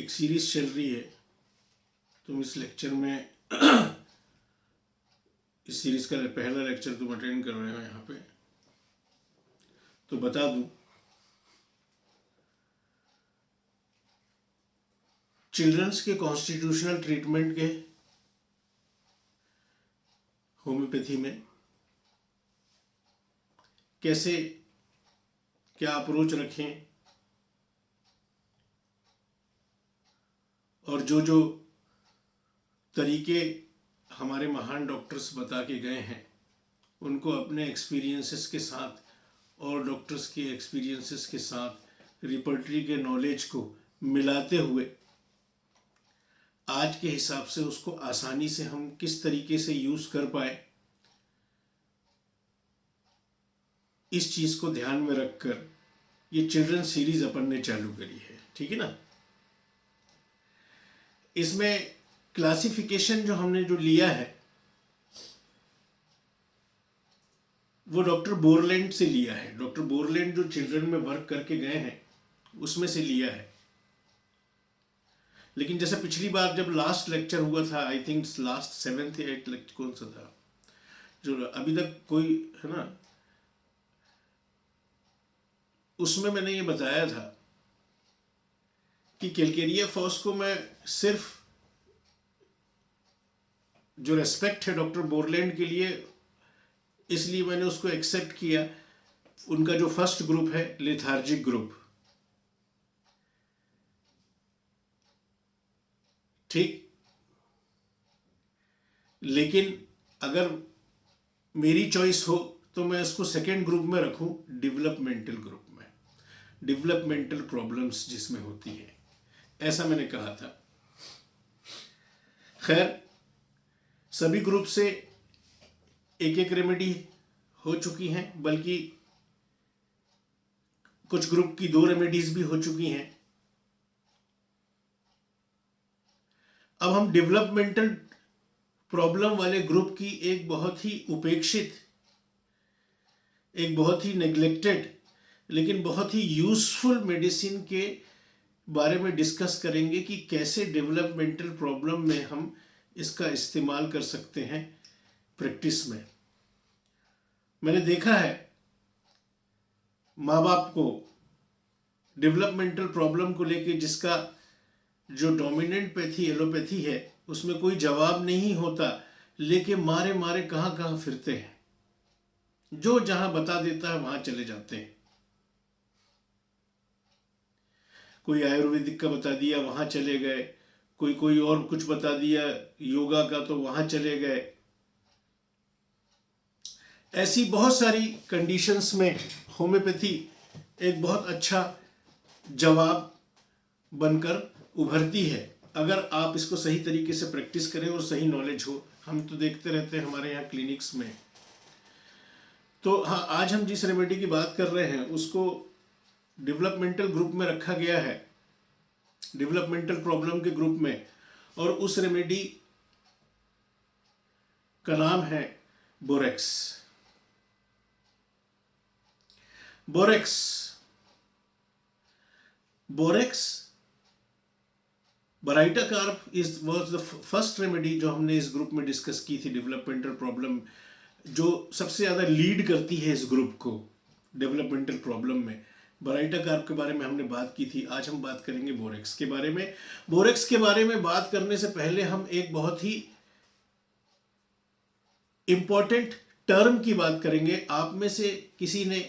एक सीरीज चल रही है। तुम इस लेक्चर में इस सीरीज का पहला लेक्चर तुम अटेंड कर रहे हो यहाँ पे, तो बता दूं, चिल्ड्रंस के कॉन्स्टिट्यूशनल ट्रीटमेंट के होम्योपैथी में कैसे क्या अप्रोच रखें और जो जो तरीके हमारे महान डॉक्टर्स बता के गए हैं उनको अपने एक्सपीरियंसेस के साथ और डॉक्टर्स के एक्सपीरियंसेस के साथ रिपर्टरी के नॉलेज को मिलाते हुए आज के हिसाब से उसको आसानी से हम किस तरीके से यूज कर पाए, इस चीज को ध्यान में रखकर ये चिल्ड्रन सीरीज अपन ने चालू करी है। ठीक है ना। इसमें क्लासिफिकेशन जो हमने जो लिया है वो डॉक्टर बोरलैंड से लिया है। डॉक्टर बोरलैंड जो चिल्ड्रन में वर्क करके गए हैं उसमें से लिया है। लेकिन जैसे पिछली बार जब लास्ट लेक्चर हुआ था, आई थिंक लास्ट 7th या 8th लेक्चर कौन सा था जो अभी तक कोई है ना, उसमें मैंने ये बताया था कि कैलकेरिया फॉस को मैं सिर्फ जो रेस्पेक्ट है डॉक्टर बोरलैंड के लिए, इसलिए मैंने उसको एक्सेप्ट किया। उनका जो फर्स्ट ग्रुप है लेथार्जिक ग्रुप, ठीक। लेकिन अगर मेरी चॉइस हो तो मैं इसको सेकेंड ग्रुप में रखूं, डेवलपमेंटल ग्रुप में, डेवलपमेंटल प्रॉब्लम्स जिसमें होती है, ऐसा मैंने कहा था। खैर, सभी ग्रुप से एक एक रेमेडी हो चुकी हैं, बल्कि कुछ ग्रुप की 2 रेमेडीज भी हो चुकी हैं। अब हम डेवलपमेंटल प्रॉब्लम वाले ग्रुप की एक बहुत ही उपेक्षित, एक बहुत ही नेग्लेक्टेड लेकिन बहुत ही यूजफुल मेडिसिन के बारे में डिस्कस करेंगे कि कैसे डेवलपमेंटल प्रॉब्लम में हम इसका इस्तेमाल कर सकते हैं प्रैक्टिस में। मैंने देखा है माँ बाप को डेवलपमेंटल प्रॉब्लम को लेके जिसका जो डोमिनेंट पैथी एलोपैथी है उसमें कोई जवाब नहीं होता, लेके मारे मारे कहाँ कहाँ फिरते हैं, जो जहां बता देता है वहां चले जाते हैं। कोई आयुर्वेदिक का बता दिया वहां चले गए, कोई और कुछ बता दिया योगा का तो वहां चले गए। ऐसी बहुत सारी कंडीशंस में होम्योपैथी एक बहुत अच्छा जवाब बनकर उभरती है, अगर आप इसको सही तरीके से प्रैक्टिस करें और सही नॉलेज हो। हम तो देखते रहते हैं हमारे यहाँ क्लिनिक्स में। तो हाँ, आज हम जिस रेमेडी की बात कर रहे हैं उसको डेवलपमेंटल ग्रुप में रखा गया है, डेवलपमेंटल प्रॉब्लम के ग्रुप में, और उस रेमेडी का नाम है borax. Borax Baryta carp was the first remedy जो हमने इस ग्रुप में डिस्कस की थी। डेवलपमेंटल प्रॉब्लम जो सबसे ज़्यादा लीड करती है इस ग्रुप को डेवलपमेंटल प्रॉब्लम में, बराइटा कार्प के बारे में हमने बात की थी। आज हम बात करेंगे बोरेक्स के बारे में। बोरेक्स के बारे में बात करने से पहले हम एक बहुत ही इंपॉर्टेंट टर्म की बात करेंगे। आप में से किसी ने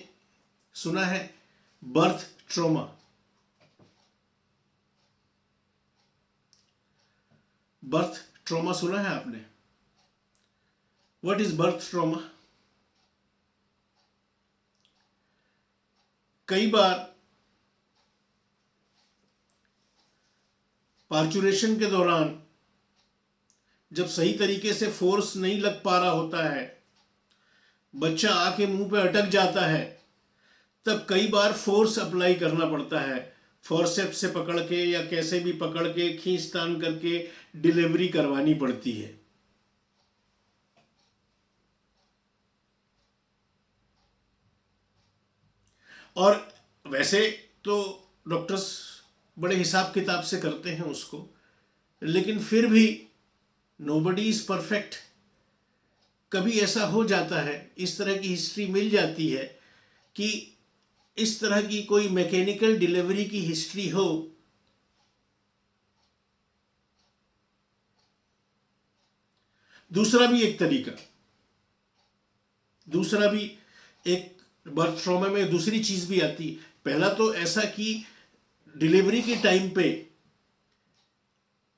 सुना है बर्थ ट्रॉमा? बर्थ ट्रॉमा सुना है आपने? What is birth trauma? कई बार पार्चुरेशन के दौरान जब सही तरीके से फोर्स नहीं लग पा रहा होता है, बच्चा आके मुंह पे अटक जाता है, तब कई बार फोर्स अप्लाई करना पड़ता है। फोर्सेप्स से पकड़ के या कैसे भी पकड़ के खींचतान करके डिलीवरी करवानी पड़ती है। और वैसे तो डॉक्टर्स बड़े हिसाब किताब से करते हैं उसको, लेकिन फिर भी नोबडी इज परफेक्ट। कभी ऐसा हो जाता है, इस तरह की हिस्ट्री मिल जाती है कि इस तरह की कोई मैकेनिकल डिलीवरी की हिस्ट्री हो, दूसरा भी एक बर्थ ट्रॉमा में दूसरी चीज भी आती। पहला तो ऐसा कि डिलीवरी के टाइम पे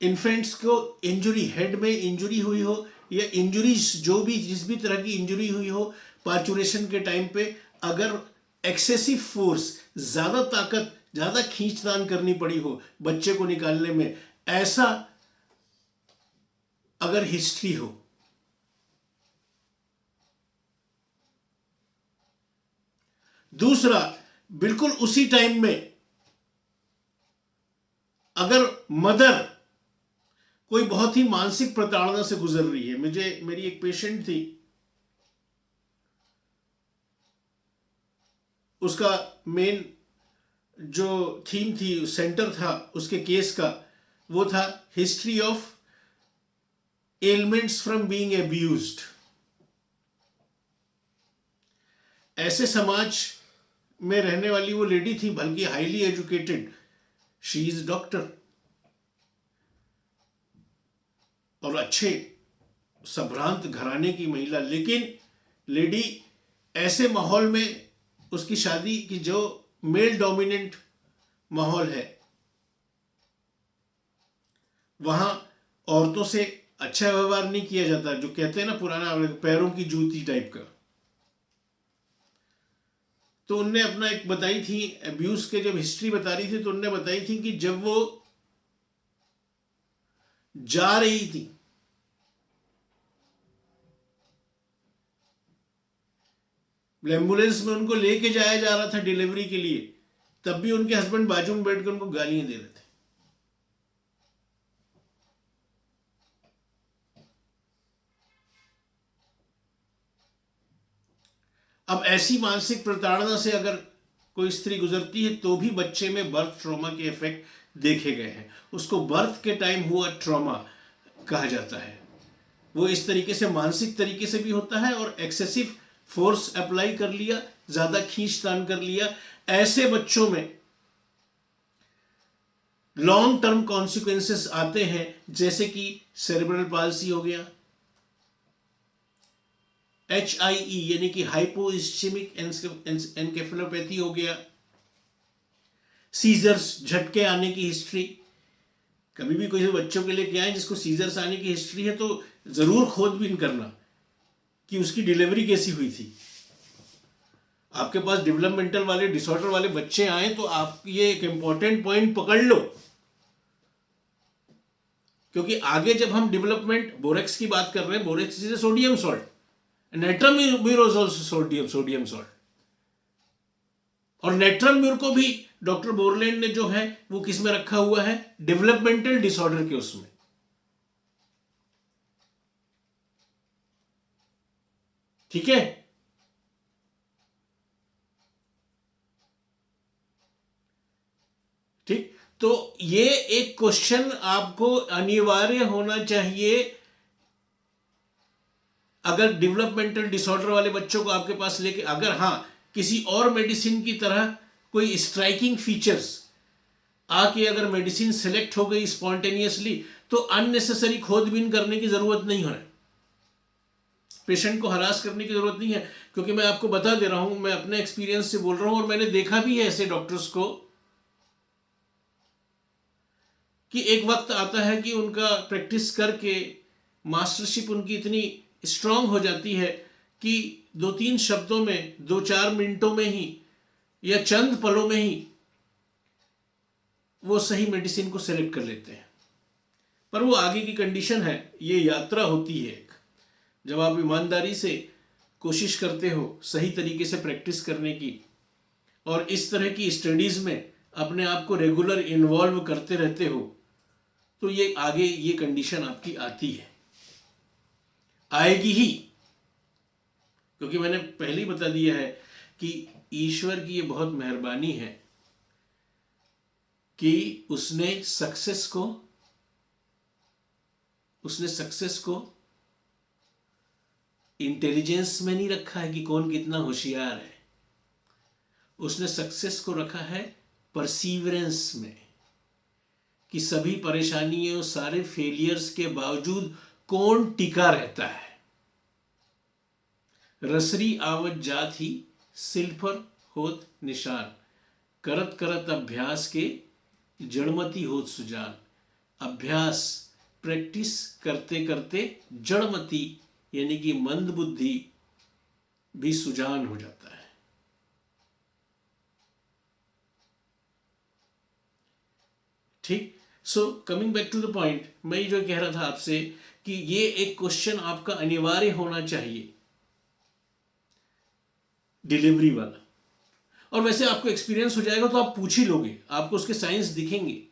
इन्फेंट्स को इंजरी, हेड में इंजरी हुई हो या इंजरीज जो भी जिस भी तरह की इंजरी हुई हो पार्चुरेशन के टाइम पे, अगर एक्सेसिव फोर्स, ज्यादा ताकत, ज्यादा खींचतान करनी पड़ी हो बच्चे को निकालने में, ऐसा अगर हिस्ट्री हो। दूसरा, बिल्कुल उसी टाइम में अगर मदर कोई बहुत ही मानसिक प्रताड़ना से गुजर रही है। मेरी एक पेशेंट थी, उसका मेन जो थीम थी, सेंटर था उसके केस का, वो था history of elements from being abused. ऐसे समाज में रहने वाली वो लेडी थी, बल्कि highly educated, she is doctor और अच्छे संभ्रांत घराने की महिला, लेकिन लेडी ऐसे माहौल में उसकी शादी की जो मेल डोमिनेंट माहौल है, वहां औरतों से अच्छा व्यवहार नहीं किया जाता, जो कहते हैं ना पुराना पैरों की जूती टाइप का। तो उनने अपना एक बताई थी अब्यूज के, जब हिस्ट्री बता रही थी तो उनने बताई थी कि जब वो जा रही थी एम्बुलेंस में, उनको लेके जाया जा रहा था डिलीवरी के लिए, तब भी उनके हस्बैंड बाजू में बैठ कर उनको गालियां दे रहे थे। अब ऐसी मानसिक प्रताड़ना से अगर कोई स्त्री गुजरती है तो भी बच्चे में बर्थ ट्रॉमा के इफेक्ट देखे गए हैं। उसको बर्थ के टाइम हुआ ट्रॉमा कहा जाता है। वो इस तरीके से मानसिक तरीके से भी होता है और एक्सेसिव फोर्स अप्लाई कर लिया, ज्यादा खींचतान कर लिया, ऐसे बच्चों में लॉन्ग टर्म कॉन्सिक्वेंसेस आते हैं, जैसे कि सेरेब्रल पाल्सी हो गया, HIE यानी कि हाइपोइस्चेमिक एनकेफेलोपैथी हो गया, सीजर्स, झटके आने की हिस्ट्री। कभी भी कोई बच्चों के लिए क्या है जिसको सीजर्स आने की हिस्ट्री है तो जरूर खोजबीन करना कि उसकी डिलीवरी कैसी हुई थी। आपके पास डेवलपमेंटल वाले डिसऑर्डर वाले बच्चे आए तो आप ये एक इंपॉर्टेंट पॉइंट पकड़ लो, क्योंकि आगे जब हम डेवलपमेंट बोरेक्स की बात कर रहे हैं, borax is a sodium salt, natrum mur is also sodium salt, और नेट्रम म्यूर को भी डॉक्टर बोरलैंड ने जो है वो किस में रखा हुआ है, डेवलपमेंटल डिसऑर्डर के उसमें। ठीक है, ठीक। तो ये एक क्वेश्चन आपको अनिवार्य होना चाहिए, अगर डेवलपमेंटल डिसऑर्डर वाले बच्चों को आपके पास लेके, अगर हाँ किसी और मेडिसिन की तरह कोई स्ट्राइकिंग फीचर्स आके अगर मेडिसिन सेलेक्ट हो गई स्पॉन्टेनियसली, तो अननेसेसरी खोजबीन करने की जरूरत नहीं है, पेशेंट को हरास करने की जरूरत नहीं है। क्योंकि मैं आपको बता दे रहा हूं, मैं अपने एक्सपीरियंस से बोल रहा हूं और मैंने देखा भी है ऐसे डॉक्टर्स को कि एक वक्त आता है कि उनका प्रैक्टिस करके मास्टरशिप उनकी इतनी स्ट्रांग हो जाती है कि 2-3 शब्दों में, 2-4 मिनटों में ही या चंद पलों में ही वो सही मेडिसिन को सेलेक्ट कर लेते हैं। पर वो आगे की कंडीशन है, ये यात्रा होती है एक। जब आप ईमानदारी से कोशिश करते हो सही तरीके से प्रैक्टिस करने की और इस तरह की स्टडीज में अपने आप को रेगुलर इन्वॉल्व करते रहते हो, तो ये आगे ये कंडीशन आपकी आती है, आएगी ही। क्योंकि मैंने पहले ही बता दिया है कि ईश्वर की ये बहुत मेहरबानी है कि उसने सक्सेस को इंटेलिजेंस में नहीं रखा है कि कौन कितना होशियार है, उसने सक्सेस को रखा है परसीवरेंस में, कि सभी परेशानियों, सारे फेलियर्स के बावजूद कौन टिका रहता है। रसरी आवत जात ही सिल पर होत निशान, करत करत अभ्यास के जड़मती होत सुजान। अभ्यास, प्रैक्टिस करते करते जड़मती यानी कि मंद बुद्धि भी सुजान हो जाता है। ठीक। So coming back to the point, मैं जो कह रहा था आपसे कि ये एक क्वेश्चन आपका अनिवार्य होना चाहिए, डिलीवरी वाला। और वैसे आपको एक्सपीरियंस हो जाएगा तो आप पूछ ही लोगे, आपको उसके साइंस दिखेंगे।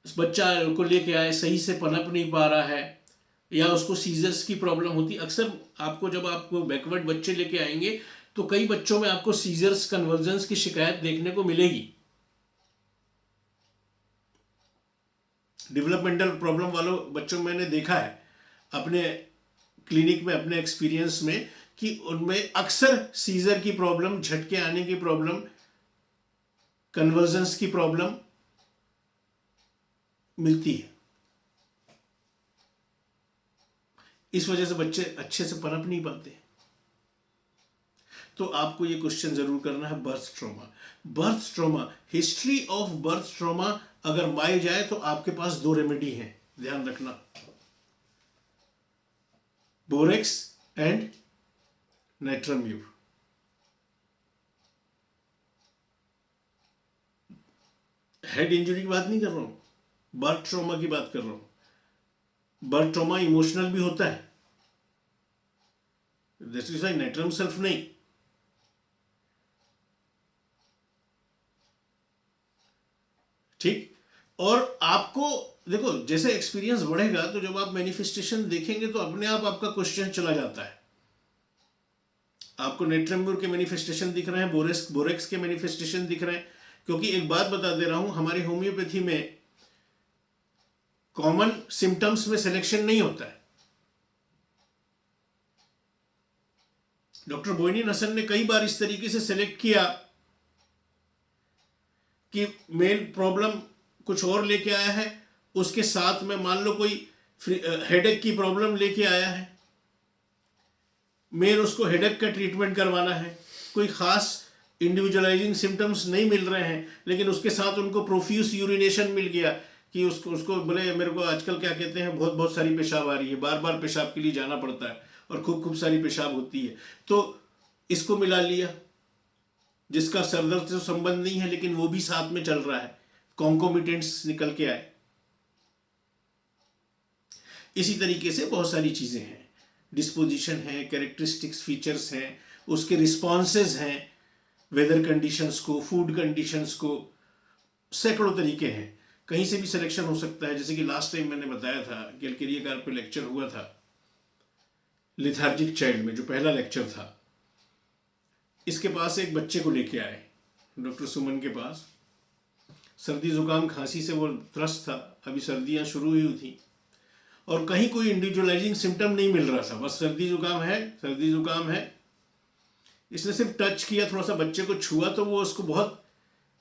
उस बच्चा को लेके आए, सही से पनप नहीं पा रहा है, या उसको सीजर्स की प्रॉब्लम होती। अक्सर आपको जब आपको बैकवर्ड बच्चे लेके आएंगे तो कई बच्चों में आपको सीजर्स, कन्वर्जन्स की शिकायत देखने को मिलेगी। डेवलपमेंटल प्रॉब्लम वालों बच्चों में मैंने देखा है अपने क्लिनिक में, अपने एक्सपीरियंस में, कि उनमें अक्सर सीजर की प्रॉब्लम, झटके आने की प्रॉब्लम, कन्वर्जन्स की प्रॉब्लम मिलती है। इस वजह से बच्चे अच्छे से पनप नहीं पाते। तो आपको ये क्वेश्चन जरूर करना है, birth trauma. Birth trauma, history of birth trauma अगर पाई जाए तो आपके पास 2 रेमेडी हैं, ध्यान रखना, बोरेक्स एंड नाइट्राम्यूर। हेड इंजरी की बात नहीं कर रहा हूं, बर्थ ट्रॉमा की बात कर रहा हूं। बर्थ ट्रॉमा इमोशनल भी होता है, that is why nitrum self नहीं। ठीक। और आपको देखो, जैसे एक्सपीरियंस बढ़ेगा तो जब आप मैनिफेस्टेशन देखेंगे तो अपने आप आपका क्वेश्चन चला जाता है। आपको नाइट्राम्यूर के मैनिफेस्टेशन दिख रहे हैं, बोरेक्स के मैनिफेस्टेशन दिख रहे हैं, क्योंकि एक बात बता दे रहा हूं, हमारी होम्योपैथी में कॉमन सिम्टम्स में सिलेक्शन नहीं होता है। डॉक्टर बोइनी नसन ने कई बार इस तरीके से सिलेक्ट किया कि मेन प्रॉब्लम कुछ और लेके आया है, उसके साथ में मान लो कोई हेडेक की प्रॉब्लम लेके आया है, मेन उसको हेडेक का ट्रीटमेंट करवाना है, कोई खास इंडिविजुअलाइजिंग सिम्टम्स नहीं मिल रहे हैं, लेकिन उसके साथ उनको प्रोफ्यूज यूरिनेशन मिल गया कि उसको बोले मेरे को आजकल क्या कहते हैं, बहुत सारी पेशाब आ रही है, बार बार पेशाब के लिए जाना पड़ता है और खूब सारी पेशाब होती है, तो इसको मिला लिया, जिसका सरदर्द से संबंध नहीं है लेकिन वो भी साथ में चल रहा है, कॉन्कोमिटेंट्स निकल के आए। इसी तरीके से बहुत सारी चीजें हैं, डिस्पोजिशन है, कैरेक्टरिस्टिक्स फीचर्स हैं, उसके रिस्पॉन्सेज हैं, वेदर कंडीशंस को, फूड कंडीशंस को, सैकड़ों तरीके हैं, कहीं से भी सिलेक्शन हो सकता है। जैसे कि लास्ट टाइम मैंने बताया था, कैलकेरिया पे लेक्चर हुआ था लिथार्जिक चाइल्ड में, जो पहला लेक्चर था। इसके पास एक बच्चे को लेके आए डॉक्टर सुमन के पास, सर्दी जुकाम खांसी से वो त्रस्त था, अभी सर्दियां शुरू हुई थी और कहीं कोई इंडिविजुअलाइजिंग सिम्टम नहीं मिल रहा था, बस सर्दी जुकाम है। इसने सिर्फ टच किया, थोड़ा सा बच्चे को छुआ तो वो उसको बहुत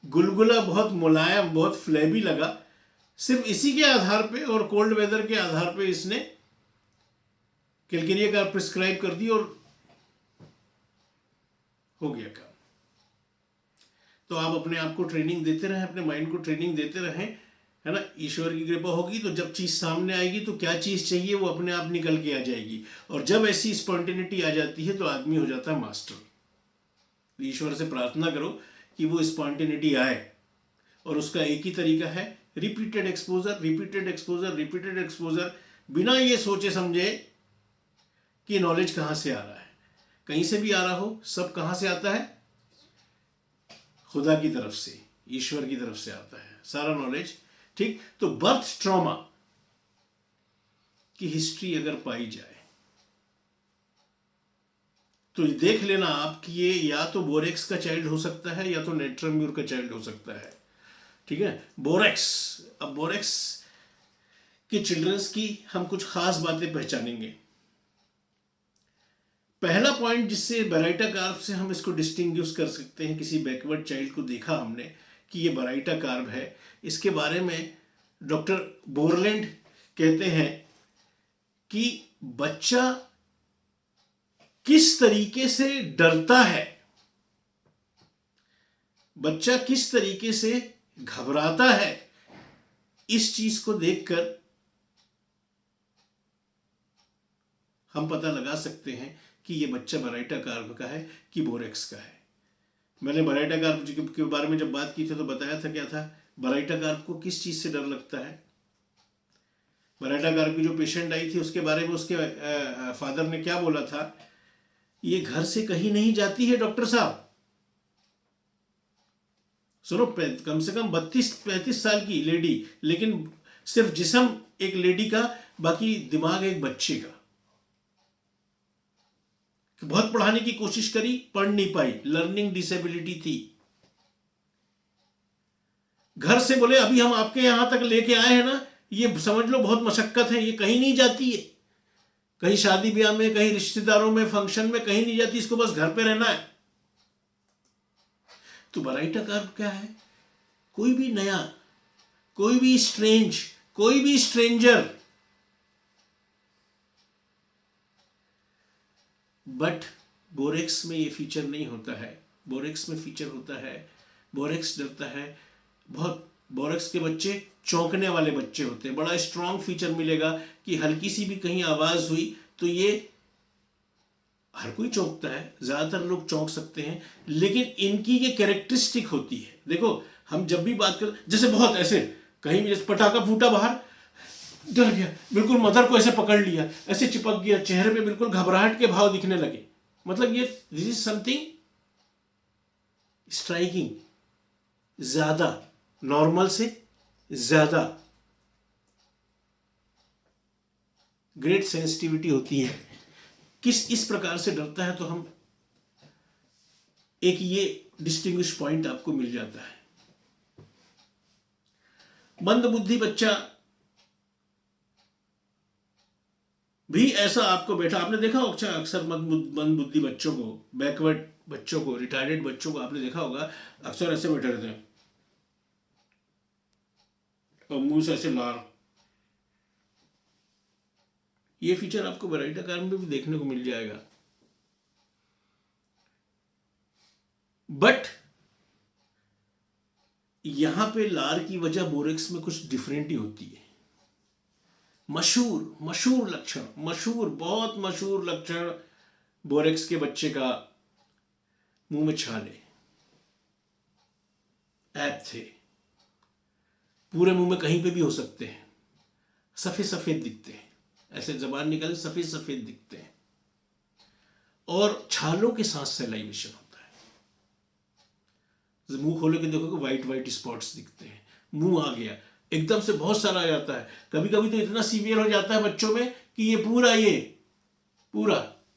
गुलगुला, बहुत मुलायम, बहुत फ्लैबी लगा। सिर्फ इसी के आधार पे और कोल्ड वेदर के आधार पे इसने कैलकेरिया का प्रिस्क्राइब कर दी और हो गया काम। तो आप अपने आप को ट्रेनिंग देते रहें, अपने माइंड को ट्रेनिंग देते रहें, है ना। ईश्वर की कृपा होगी तो जब चीज सामने आएगी तो क्या चीज चाहिए वो अपने आप निकल के आ जाएगी, और जब ऐसी स्पॉन्टेनिटी आ जाती है तो आदमी हो जाता है मास्टर। ईश्वर से प्रार्थना करो कि वो स्पॉन्टेनिटी आए, और उसका एक ही तरीका है, repeated exposure, repeated exposure, repeated exposure, बिना ये सोचे समझे कि नॉलेज कहां से आ रहा है। कहीं से भी आ रहा हो, सब कहां से आता है, खुदा की तरफ से, ईश्वर की तरफ से आता है सारा नॉलेज। ठीक। तो बर्थ ट्रॉमा की हिस्ट्री अगर पाई जाए तो देख लेना आप कि ये या तो बोरेक्स का चाइल्ड हो सकता है या तो नाइट्राम्यूर का चाइल्ड हो सकता है। ठीक है। बोरेक्स, अब बोरेक्स के चिल्ड्रंस की हम कुछ खास बातें पहचानेंगे। पहला पॉइंट जिससे बराइटा कार्ब से हम इसको डिस्टिंग्विश कर सकते हैं, किसी बैकवर्ड चाइल्ड को देखा हमने कि ये बराइटा कार्ब है, इसके बारे में डॉक्टर बोरलैंड कहते हैं कि बच्चा किस तरीके से डरता है, बच्चा किस तरीके से घबराता है, इस चीज को देखकर हम पता लगा सकते हैं कि ये बच्चा बराइटा कार्ब का है कि बोरेक्स का है। मैंने बराइटा कार्ब के बारे में जब बात की थी तो बताया था क्या था, बराइटा कार्ब को किस चीज से डर लगता है। बराइटा कार्ब की जो पेशेंट आई थी उसके बारे में उसके फादर ने क्या बोला था, ये घर से कहीं नहीं जाती है डॉक्टर साहब। सुनो, कम से कम 32-35 साल की लेडी, लेकिन सिर्फ जिस्म एक लेडी का, बाकी दिमाग एक बच्चे का। बहुत पढ़ाने की कोशिश करी, पढ़ नहीं पाई, लर्निंग डिसेबिलिटी थी। घर से बोले अभी हम आपके यहां तक लेके आए हैं ना, ये समझ लो बहुत मशक्कत है, ये कहीं नहीं जाती है, कहीं शादी ब्याह में, कहीं रिश्तेदारों में, फंक्शन में कहीं नहीं जाती, इसको बस घर पे रहना है। तो बराइटा कार्ब क्या है, कोई भी नया, कोई भी स्ट्रेंज, कोई भी स्ट्रेंजर, बट बोरेक्स में ये फीचर नहीं होता है। बोरेक्स में फीचर होता है, बोरेक्स डरता है बहुत। बोरेक्स के बच्चे चौंकने वाले बच्चे होते हैं, बड़ा स्ट्रांग फीचर मिलेगा कि हल्की सी भी कहीं आवाज हुई तो ये, हर कोई चौंकता है, ज्यादातर लोग चौंक सकते हैं, लेकिन इनकी ये कैरेक्टरिस्टिक होती है। देखो हम जब भी बात कर, जैसे बहुत ऐसे कहीं भी जैसे पटाखा फूटा बाहर, डर गया, बिल्कुल मदर को ऐसे पकड़ लिया, ऐसे चिपक गया, चेहरे पे बिल्कुल घबराहट के भाव दिखने लगे, मतलब ये दिस इज समथिंग स्ट्राइकिंग, ज्यादा नॉर्मल से ज्यादा ग्रेट सेंसिटिविटी होती है। किस इस प्रकार से डरता है, तो हम एक ये डिस्टिंग्विश पॉइंट आपको मिल जाता है। मंदबुद्धि बच्चा भी ऐसा आपको बैठा, आपने देखा होगा अक्सर मंदबुद्धि बच्चों को, बैकवर्ड बच्चों को, रिटायर्ड बच्चों को आपने देखा होगा, अक्सर ऐसे बैठे रहते हैं और मुंह से ऐसे लार। ये फीचर आपको बराइटा कार्ब में भी देखने को मिल जाएगा। बट यहां पे लार की वजह बोरेक्स में कुछ डिफरेंट ही होती है। मशहूर लक्षण, बहुत मशहूर लक्षण बोरेक्स के बच्चे का, मुंह में छाले, ऐप थे, पूरे मुंह में कहीं पे भी हो सकते हैं, सफेद सफेद दिखते हैं, ऐसे जबान निकाले सफेद सफेद दिखते हैं, और छालों के साथ सैलाइवेशन होता है। मुंह खोले के देखोगे व्हाइट व्हाइट स्पॉट्स दिखते हैं, मुंह आ गया एकदम से, बहुत सारा आ जाता है, कभी कभी तो इतना सीवियर हो जाता है बच्चों में कि ये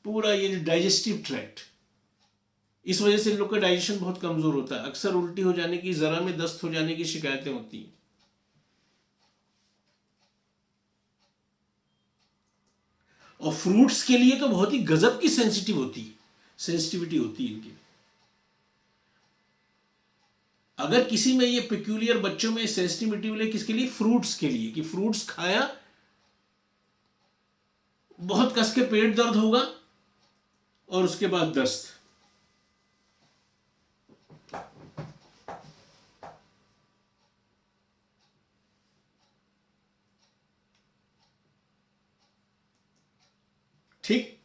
पूरा ये डाइजेस्टिव ट्रैक्ट, इस वजह से इन लोग का डाइजेशन बहुत कमजोर होता है, अक्सर उल्टी हो जाने की, जरा में दस्त हो जाने की शिकायतें होती हैं। और फ्रूट्स के लिए तो बहुत ही गजब की सेंसिटिविटी होती है इनकी। अगर किसी में ये पेक्यूलियर बच्चों में सेंसिटिविटी मिले, किसके लिए, फ्रूट्स के लिए, कि फ्रूट्स खाया, बहुत कस के पेट दर्द होगा और उसके बाद दस्त। ठीक,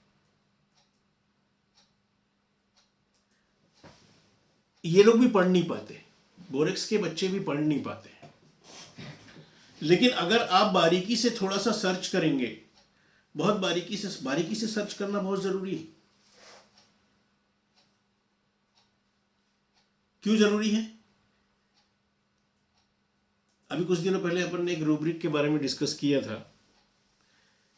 ये लोग भी पढ़ नहीं पाते, बोरेक्स के बच्चे भी पढ़ नहीं पाते, लेकिन अगर आप बारीकी से थोड़ा सा सर्च करेंगे, बहुत बारीकी से सर्च करना बहुत जरूरी है। क्यों जरूरी है? अभी कुछ दिनों पहले अपन ने एक रूब्रिक के बारे में डिस्कस किया था,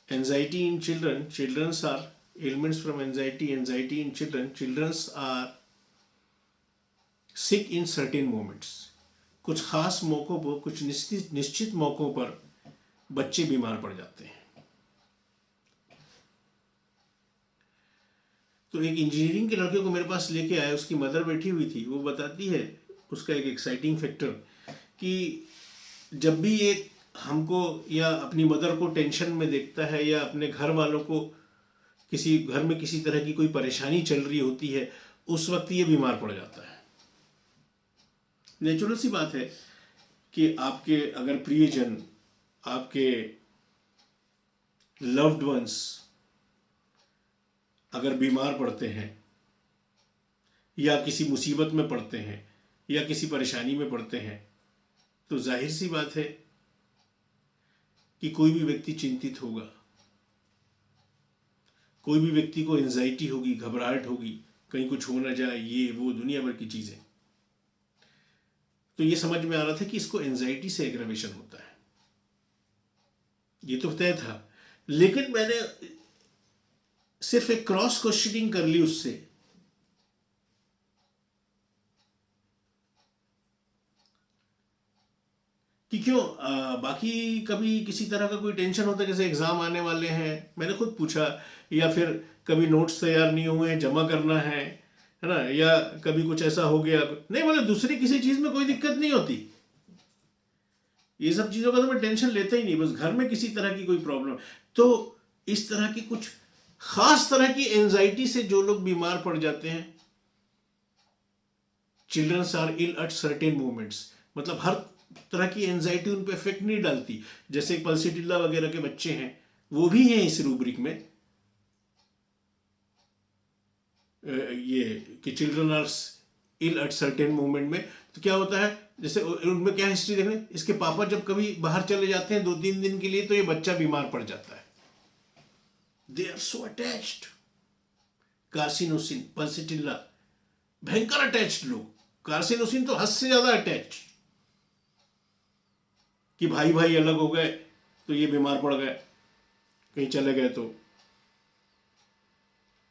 anxiety in childrens are ailments from anxiety in children are sick in certain moments, कुछ खास मौक़ों पर, कुछ निश्चित मौक़ों पर बच्चे बीमार पड़ जाते हैं। तो एक इंजीनियरिंग के लड़के को मेरे पास लेके आया, उसकी मदर बैठी हुई थी, वो बताती है उसका एक एक्साइटिंग फैक्टर कि जब भी ये हमको या अपनी मदर को टेंशन में देखता है या अपने घर वालों को किसी घर में किसी तरह की कोई परेशानी चल रही होती है, उस वक्त ये बीमार पड़ जाता है। नेचुरल सी बात है कि आपके अगर प्रियजन, आपके लव्ड वंस अगर बीमार पड़ते हैं या किसी मुसीबत में पड़ते हैं या किसी परेशानी में पड़ते हैं, तो जाहिर सी बात है कि कोई भी व्यक्ति चिंतित होगा, कोई भी व्यक्ति को एंजाइटी होगी, घबराहट होगी, कहीं कुछ हो ना जाए, ये वो दुनिया भर की चीज़ें। तो ये समझ में आ रहा था कि इसको एंजाइटी से एग्रावेशन होता है, ये तो तय था। लेकिन मैंने सिर्फ एक क्रॉस क्वेश्चनिंग कर ली उससे कि क्यों बाकी कभी किसी तरह का कोई टेंशन होता है, जैसे एग्जाम आने वाले हैं, मैंने खुद पूछा, या फिर कभी नोट्स तैयार नहीं हुए, जमा करना है ना, या कभी कुछ ऐसा हो गया, नहीं बोले दूसरी किसी चीज में कोई दिक्कत नहीं होती, ये सब चीजों का तो मैं टेंशन लेता ही नहीं, बस घर में किसी तरह की कोई प्रॉब्लम। तो इस तरह की कुछ खास तरह की एंजाइटी से जो लोग बीमार पड़ जाते हैं, childrens are ill at certain moments, मतलब हर तरह की एंजाइटी उन पे इफेक्ट नहीं डालती। जैसे पल्सिटिल्ला वगैरह के बच्चे हैं, वो भी हैं इस रूब्रिक में, ये कि children are ill at certain moment में। तो क्या होता है, जैसे उनमें क्या हिस्ट्री देख रहे हैं, इसके पापा जब कभी बाहर चले जाते हैं 2-3 दिन के लिए, तो ये बच्चा बीमार पड़ जाता है। They are so attached. Carcinosin, pulsatilla, भयंकर अटैच्ड लोग। कार्सिनोसिन तो हद से ज्यादा अटैच्ड, कि भाई भाई अलग हो गए तो ये बीमार पड़ गए, कहीं चले गए तो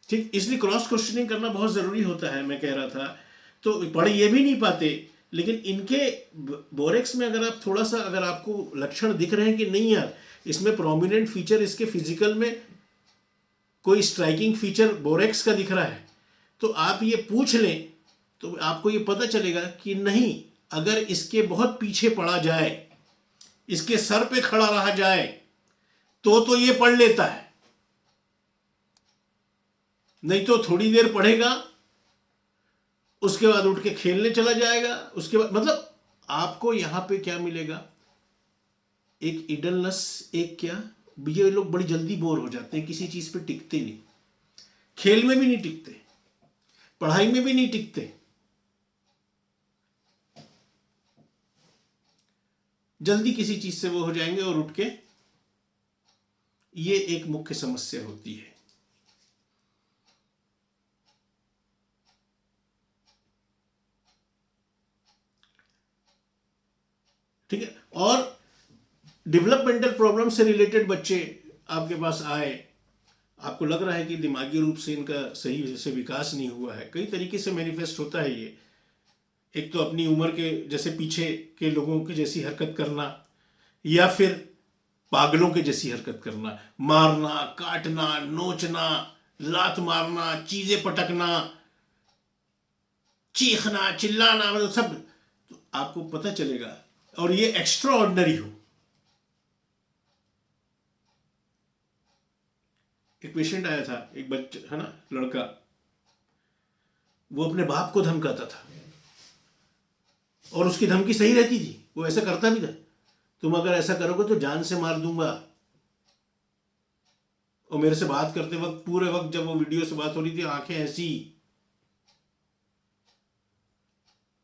ठीक। इसलिए क्रॉस क्वेश्चनिंग करना बहुत जरूरी होता है, मैं कह रहा था। तो पढ़ ये भी नहीं पाते, लेकिन इनके बोरेक्स में अगर आप थोड़ा सा, अगर आपको लक्षण दिख रहे हैं कि नहीं यार इसमें प्रोमिनेंट फीचर, इसके फिजिकल में कोई स्ट्राइकिंग फीचर बोरेक्स का दिख रहा है, तो आप ये पूछ लें, तो आपको ये पता चलेगा कि नहीं, अगर इसके बहुत पीछे पड़ा जाए, इसके सर पे खड़ा रहा जाए, तो ये पढ़ लेता है, नहीं तो थोड़ी देर पढ़ेगा, उसके बाद उठ के खेलने चला जाएगा। उसके बाद मतलब आपको यहां पे क्या मिलेगा, एक इडलनेस, एक क्या, ये लोग बड़ी जल्दी बोर हो जाते हैं, किसी चीज पे टिकते नहीं, खेल में भी नहीं टिकते, पढ़ाई में भी नहीं टिकते, जल्दी किसी चीज से वो हो जाएंगे और उठ के, ये एक मुख्य समस्या होती है। ठीक है। और डेवलपमेंटल प्रॉब्लम से रिलेटेड बच्चे आपके पास आए, आपको लग रहा है कि दिमागी रूप से इनका सही से विकास नहीं हुआ है, कई तरीके से मैनिफेस्ट होता है ये। एक तो अपनी उम्र के जैसे पीछे के लोगों की जैसी हरकत करना, या फिर पागलों के जैसी हरकत करना, मारना, काटना, नोचना, लात मारना, चीजें पटकना, चीखना, चिल्लाना, मतलब सब, तो आपको पता चलेगा। और ये एक्स्ट्रा ऑर्डिनरी हो। एक पेशेंट आया था, एक बच्चा है ना, लड़का, वो अपने बाप को धमकाता था और उसकी धमकी सही रहती थी, वो ऐसा करता भी था, तुम अगर ऐसा करोगे तो जान से मार दूंगा। और मेरे से बात करते वक्त, पूरे वक्त जब वो वीडियो से बात हो रही थी, आंखें ऐसी,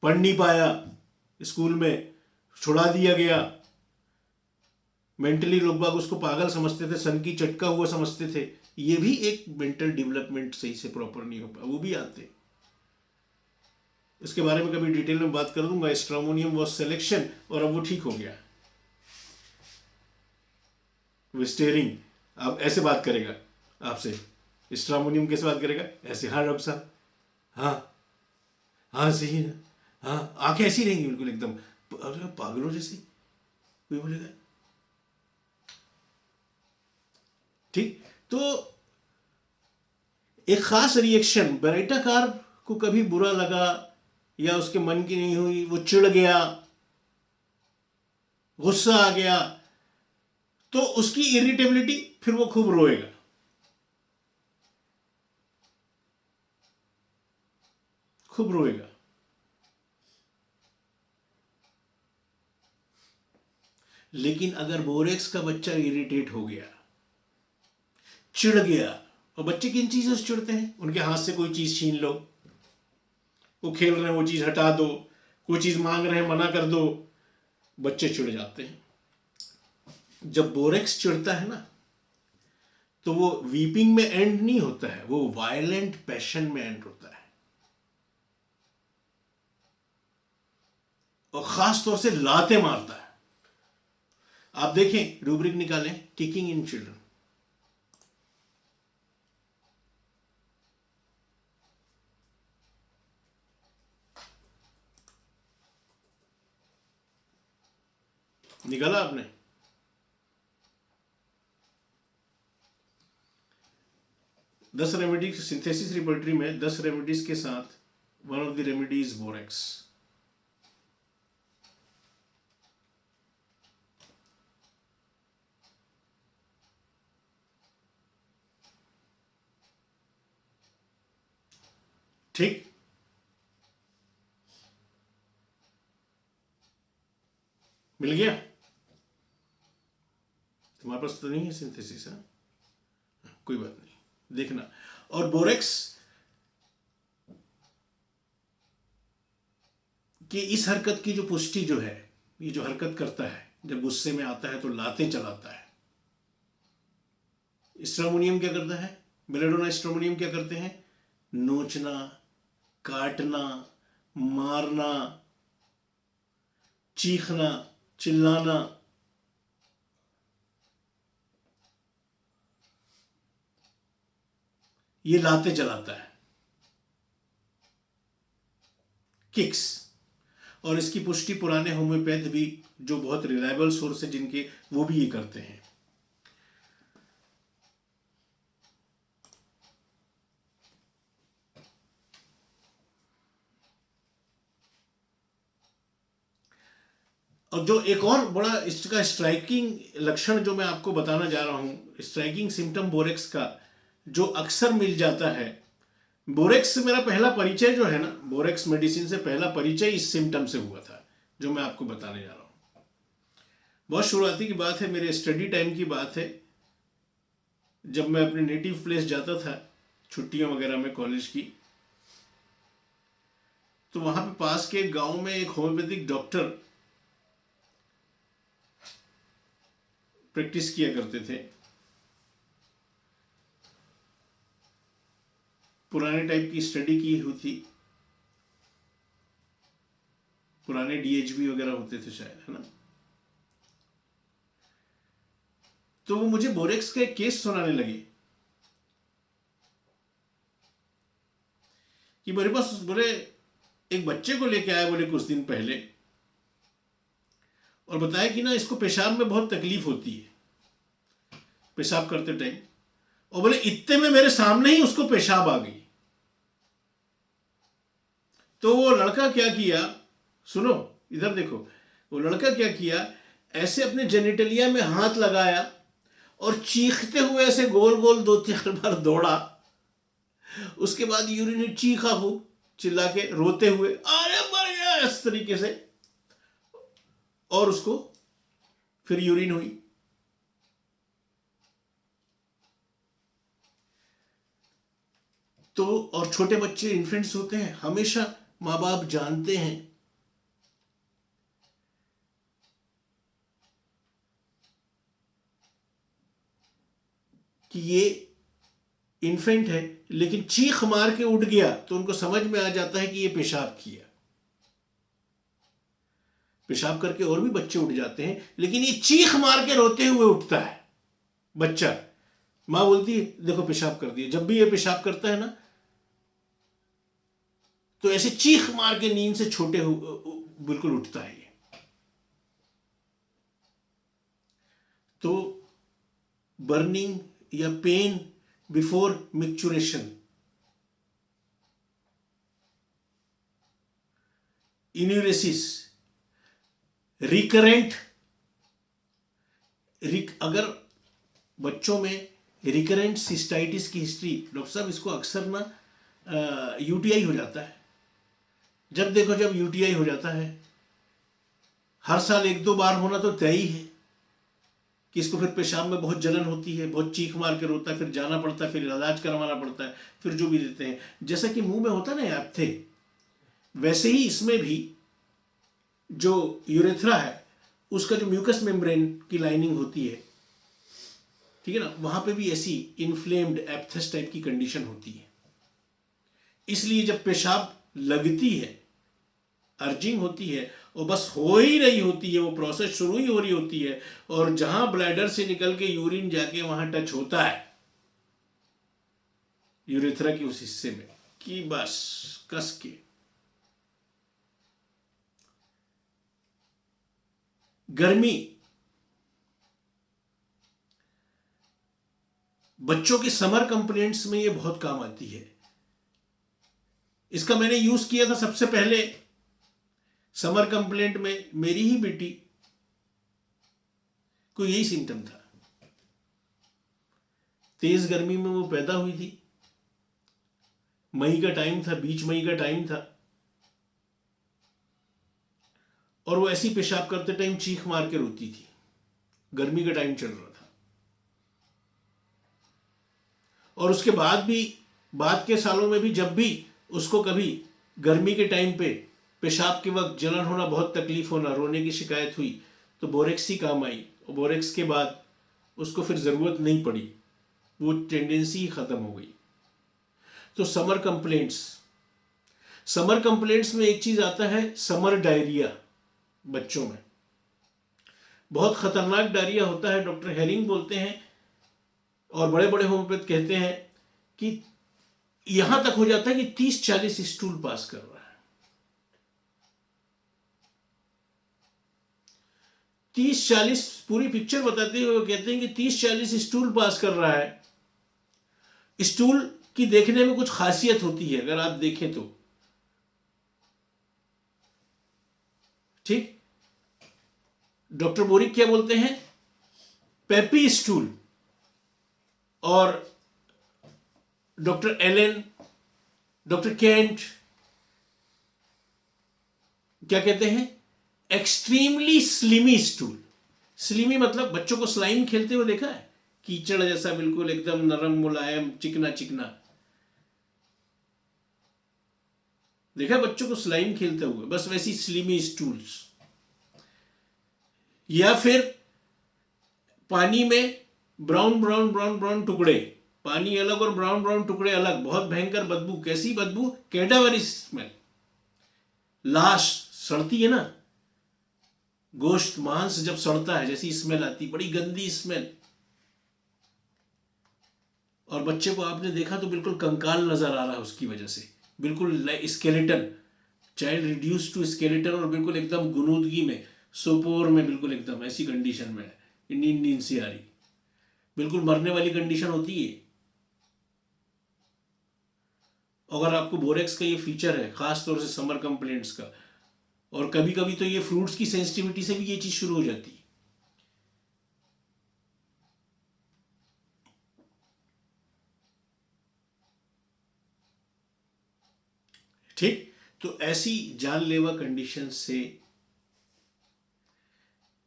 पढ़ नहीं पाया, स्कूल में छुड़ा दिया गया, मेंटली लोग बाग उसको पागल समझते थे, सन की चटका हुआ समझते थे। ये भी एक मेंटल डेवलपमेंट सही से प्रॉपर नहीं हो पाया, वो भी आते। इसके बारे में कभी डिटेल में बात कर दूंगा। स्ट्रामोनियम वॉज सिलेक्शन, और अब वो ठीक हो गया। स्टेरिंग अब ऐसे बात करेगा आपसे, स्ट्रामोनियम कैसे बात करेगा, ऐसे, हाँ डॉक्टर साहब, हाँ हाँ सही है, हाँ, आंखें ऐसी रहेंगी बिल्कुल एकदम, पागलों जैसे कोई बोलेगा। ठीक, तो एक खास रिएक्शन, बेरेटा कार को कभी बुरा लगा या उसके मन की नहीं हुई, वो चिढ़ गया, गुस्सा आ गया, तो उसकी इरिटेबिलिटी, फिर वो खूब रोएगा। खूब रोएगा। लेकिन अगर बोरेक्स का बच्चा इरिटेट हो गया, चिढ़ गया, और बच्चे किन चीजों से चिढ़ते हैं? उनके हाथ से कोई चीज छीन लो, वो खेल रहे हैं वो चीज हटा दो, कोई चीज मांग रहे हैं मना कर दो, बच्चे चिढ़ जाते हैं। जब बोरेक्स चिढ़ता है ना, तो वो वीपिंग में एंड नहीं होता है, वो वायलेंट पैशन में एंड होता है, और खास तौर से लाते मारता है। आप देखें, रूब्रिक निकालें, किकिंग इन चिल्ड्रन। निकाला आपने? दस रेमेडी सिंथेसिस रिपोर्टरी में 10 रेमेडीज के साथ one of the remedy is borax. ठीक, मिल गया? तुम्हारे पास तो नहीं है सिंथेसिस? है, कोई बात नहीं, देखना। और बोरेक्स कि इस हरकत की जो पुष्टि जो है, ये जो हरकत करता है जब गुस्से में आता है तो लाते चलाता है। स्ट्रामोनियम क्या करता है? बेलेडोना स्ट्रामोनियम क्या करते हैं? नोचना, काटना, मारना, चीखना, चिल्लाना। ये लाते चलाता है, किक्स। और इसकी पुष्टि पुराने होम्योपैथ भी, जो बहुत रिलायबल सोर्स है जिनके, वो भी ये करते हैं। और जो एक और बड़ा इसका स्ट्राइकिंग लक्षण जो मैं आपको बताना जा रहा हूं, स्ट्राइकिंग सिम्टम बोरेक्स का जो अक्सर मिल जाता है, बोरेक्स से मेरा पहला परिचय जो है ना, बोरेक्स मेडिसिन से पहला परिचय इस सिम्टम से हुआ था जो मैं आपको बताने जा रहा हूं। बहुत शुरुआती की बात है, मेरे स्टडी टाइम की बात है, जब मैं अपने नेटिव प्लेस जाता था छुट्टियों वगैरह में कॉलेज की, तो वहां पे पास के गांव में एक होम्योपैथिक डॉक्टर प्रैक्टिस किया करते थे। पुराने टाइप की स्टडी की हुई थी, पुराने डीएचबी वगैरह होते थे शायद, है ना। तो वो मुझे बोरेक्स का एक केस सुनाने लगे कि मेरे पास, बोले एक बच्चे को लेके आया, बोले कुछ दिन पहले, और बताया कि ना इसको पेशाब में बहुत तकलीफ होती है, पेशाब करते टाइम। और बोले इतने में मेरे सामने ही उसको पेशाब आ गई। तो वो लड़का क्या किया, सुनो इधर देखो, वो लड़का क्या किया, ऐसे अपने जेनिटलिया में हाथ लगाया और चीखते हुए ऐसे गोल गोल 2-4 बार दौड़ा। उसके बाद यूरिन चीखा खूब, चिल्ला के, रोते हुए, अरे मर गया, इस तरीके से, और उसको फिर यूरिन हुई। तो और छोटे बच्चे, इन्फेंट्स होते हैं, हमेशा माँ बाप जानते हैं कि ये इन्फेंट है, लेकिन चीख मार के उठ गया तो उनको समझ में आ जाता है कि ये पेशाब किया। पेशाब करके और भी बच्चे उठ जाते हैं, लेकिन ये चीख मार के रोते हुए उठता है बच्चा। माँ बोलती है देखो पेशाब कर दिया। जब भी ये पेशाब करता है ना, तो ऐसे चीख मार के नींद से छोटे बिल्कुल उठता है ये। तो बर्निंग या पेन बिफोर मिक्चुरेशन, इन्यूरेसिस, रिकरेंट, अगर बच्चों में रिकरेंट सिस्टाइटिस की हिस्ट्री, डॉक्टर साहब इसको अक्सर ना यूटीआई हो जाता है, जब देखो जब यूटीआई हो जाता है, हर साल 1-2 बार होना तो तय ही है कि इसको फिर पेशाब में बहुत जलन होती है, बहुत चीख मार के रोता है, फिर जाना पड़ता है, फिर इलाज करवाना पड़ता है, फिर जो भी देते हैं, जैसा कि मुंह में होता है ना एप्थे, वैसे ही इसमें भी जो यूरेथ्रा है उसका जो म्यूकस मेम्ब्रेन की लाइनिंग होती है, ठीक है ना, वहां पे भी ऐसी इन्फ्लेम्ड एप्थस टाइप की कंडीशन होती है। इसलिए जब पेशाब लगती है, अर्जिंग होती है और बस हो ही रही होती है, वो प्रोसेस शुरू ही हो रही होती है, और जहां ब्लैडर से निकल के यूरिन जाके वहां टच होता है यूरेथ्रा की उस हिस्से में, कि बस कस के गर्मी, बच्चों के समर कंप्लेंट्स में ये बहुत काम आती है। इसका मैंने यूज किया था सबसे पहले समर कंप्लेंट में, मेरी ही बेटी को यही सिम्टम था। तेज गर्मी में वो पैदा हुई थी, मई का टाइम था, बीच मई का टाइम था, और वो ऐसी पेशाब करते टाइम चीख मार के रोती थी, गर्मी का टाइम चल रहा था। और उसके बाद भी, बाद के सालों में भी, जब भी उसको कभी गर्मी के टाइम पे पेशाब के वक्त जलन होना, बहुत तकलीफ होना, रोने की शिकायत हुई, तो बोरेक्स ही काम आई, और बोरेक्स के बाद उसको फिर ज़रूरत नहीं पड़ी, वो टेंडेंसी ही ख़त्म हो गई। तो समर कंप्लेंट्स में एक चीज़ आता है समर डायरिया। बच्चों में बहुत खतरनाक डायरिया होता है, डॉक्टर हेरिंग बोलते हैं और बड़े बड़े होम्योपैथ कहते हैं कि यहां तक हो जाता है कि 30-40 स्टूल पास कर रहा है। 30-40 पूरी पिक्चर बताते हुए वो कहते हैं कि 30-40 स्टूल पास कर रहा है। स्टूल की देखने में कुछ खासियत होती है, अगर आप देखें तो, ठीक। डॉक्टर बोरिक क्या बोलते हैं, पेपी स्टूल, और डॉक्टर एलन, डॉक्टर केंट क्या कहते हैं, एक्सट्रीमली स्लिमी स्टूल। स्लिमी मतलब बच्चों को स्लाइम खेलते हुए देखा है, कीचड़ जैसा, बिल्कुल एकदम नरम मुलायम चिकना चिकना, देखा बच्चों को स्लाइम खेलते हुए, बस वैसी स्लिमी स्टूल्स। या फिर पानी में ब्राउन ब्राउन ब्राउन ब्राउन टुकड़े, पानी अलग और ब्राउन ब्राउन टुकड़े अलग, बहुत भयंकर बदबू। कैसी बदबू, कैडावरिस स्मेल, लाश सड़ती है ना, गोश्त मांस जब सड़ता है जैसी स्मेल आती, बड़ी गंदी स्मेल। और बच्चे को आपने देखा तो बिल्कुल कंकाल नजर आ रहा है उसकी वजह से, बिल्कुल skeleton, child reduce to skeleton, और बिल्कुल एकदम गुनूदगी में, सोपोर में, बिल्कुल एकदम ऐसी कंडीशन में नींद सी आ रही, बिल्कुल मरने वाली कंडीशन होती है। अगर आपको बोरेक्स का ये फीचर है, खास तौर से समर कंप्लेंट्स का, और कभी कभी तो ये फ्रूट्स की सेंसिटिविटी से भी ये चीज शुरू हो जाती है, ठीक। तो ऐसी जानलेवा कंडीशन से,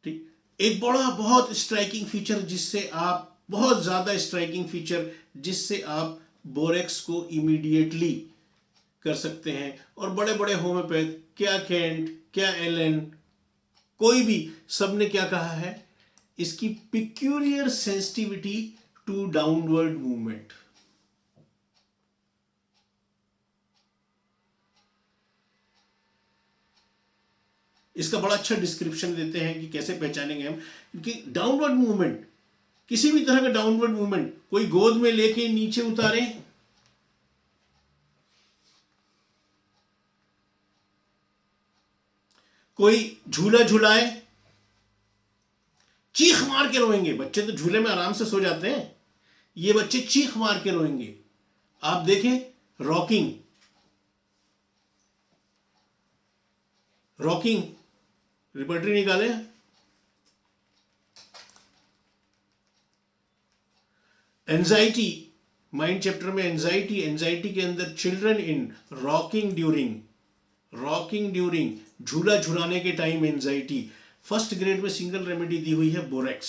ठीक, एक बड़ा बहुत स्ट्राइकिंग फीचर जिससे आप, बहुत ज्यादा स्ट्राइकिंग फीचर जिससे आप बोरेक्स को इमीडिएटली कर सकते हैं, और बड़े बड़े होम्योपैथ, क्या केंट, क्या एलन, कोई भी, सबने क्या कहा है, इसकी peculiar sensitivity to downward movement. इसका बड़ा अच्छा डिस्क्रिप्शन देते हैं कि कैसे पहचानेंगे हम, क्योंकि डाउनवर्ड मूवमेंट, किसी भी तरह का डाउनवर्ड मूवमेंट, कोई गोद में लेके नीचे उतारे, कोई झूला झुलाए, चीख मार के रोएंगे। बच्चे तो झूले में आराम से सो जाते हैं, ये बच्चे चीख मार के रोएंगे। आप देखें रॉकिंग, रॉकिंग रिपर्टरी निकाले, एंजाइटी, माइंड चैप्टर में एंजाइटी, एंजाइटी के अंदर चिल्ड्रन इन रॉकिंग ड्यूरिंग झूला झुलाने के टाइम एंजाइटी। फर्स्ट ग्रेड में सिंगल रेमेडी दी हुई है बोरेक्स।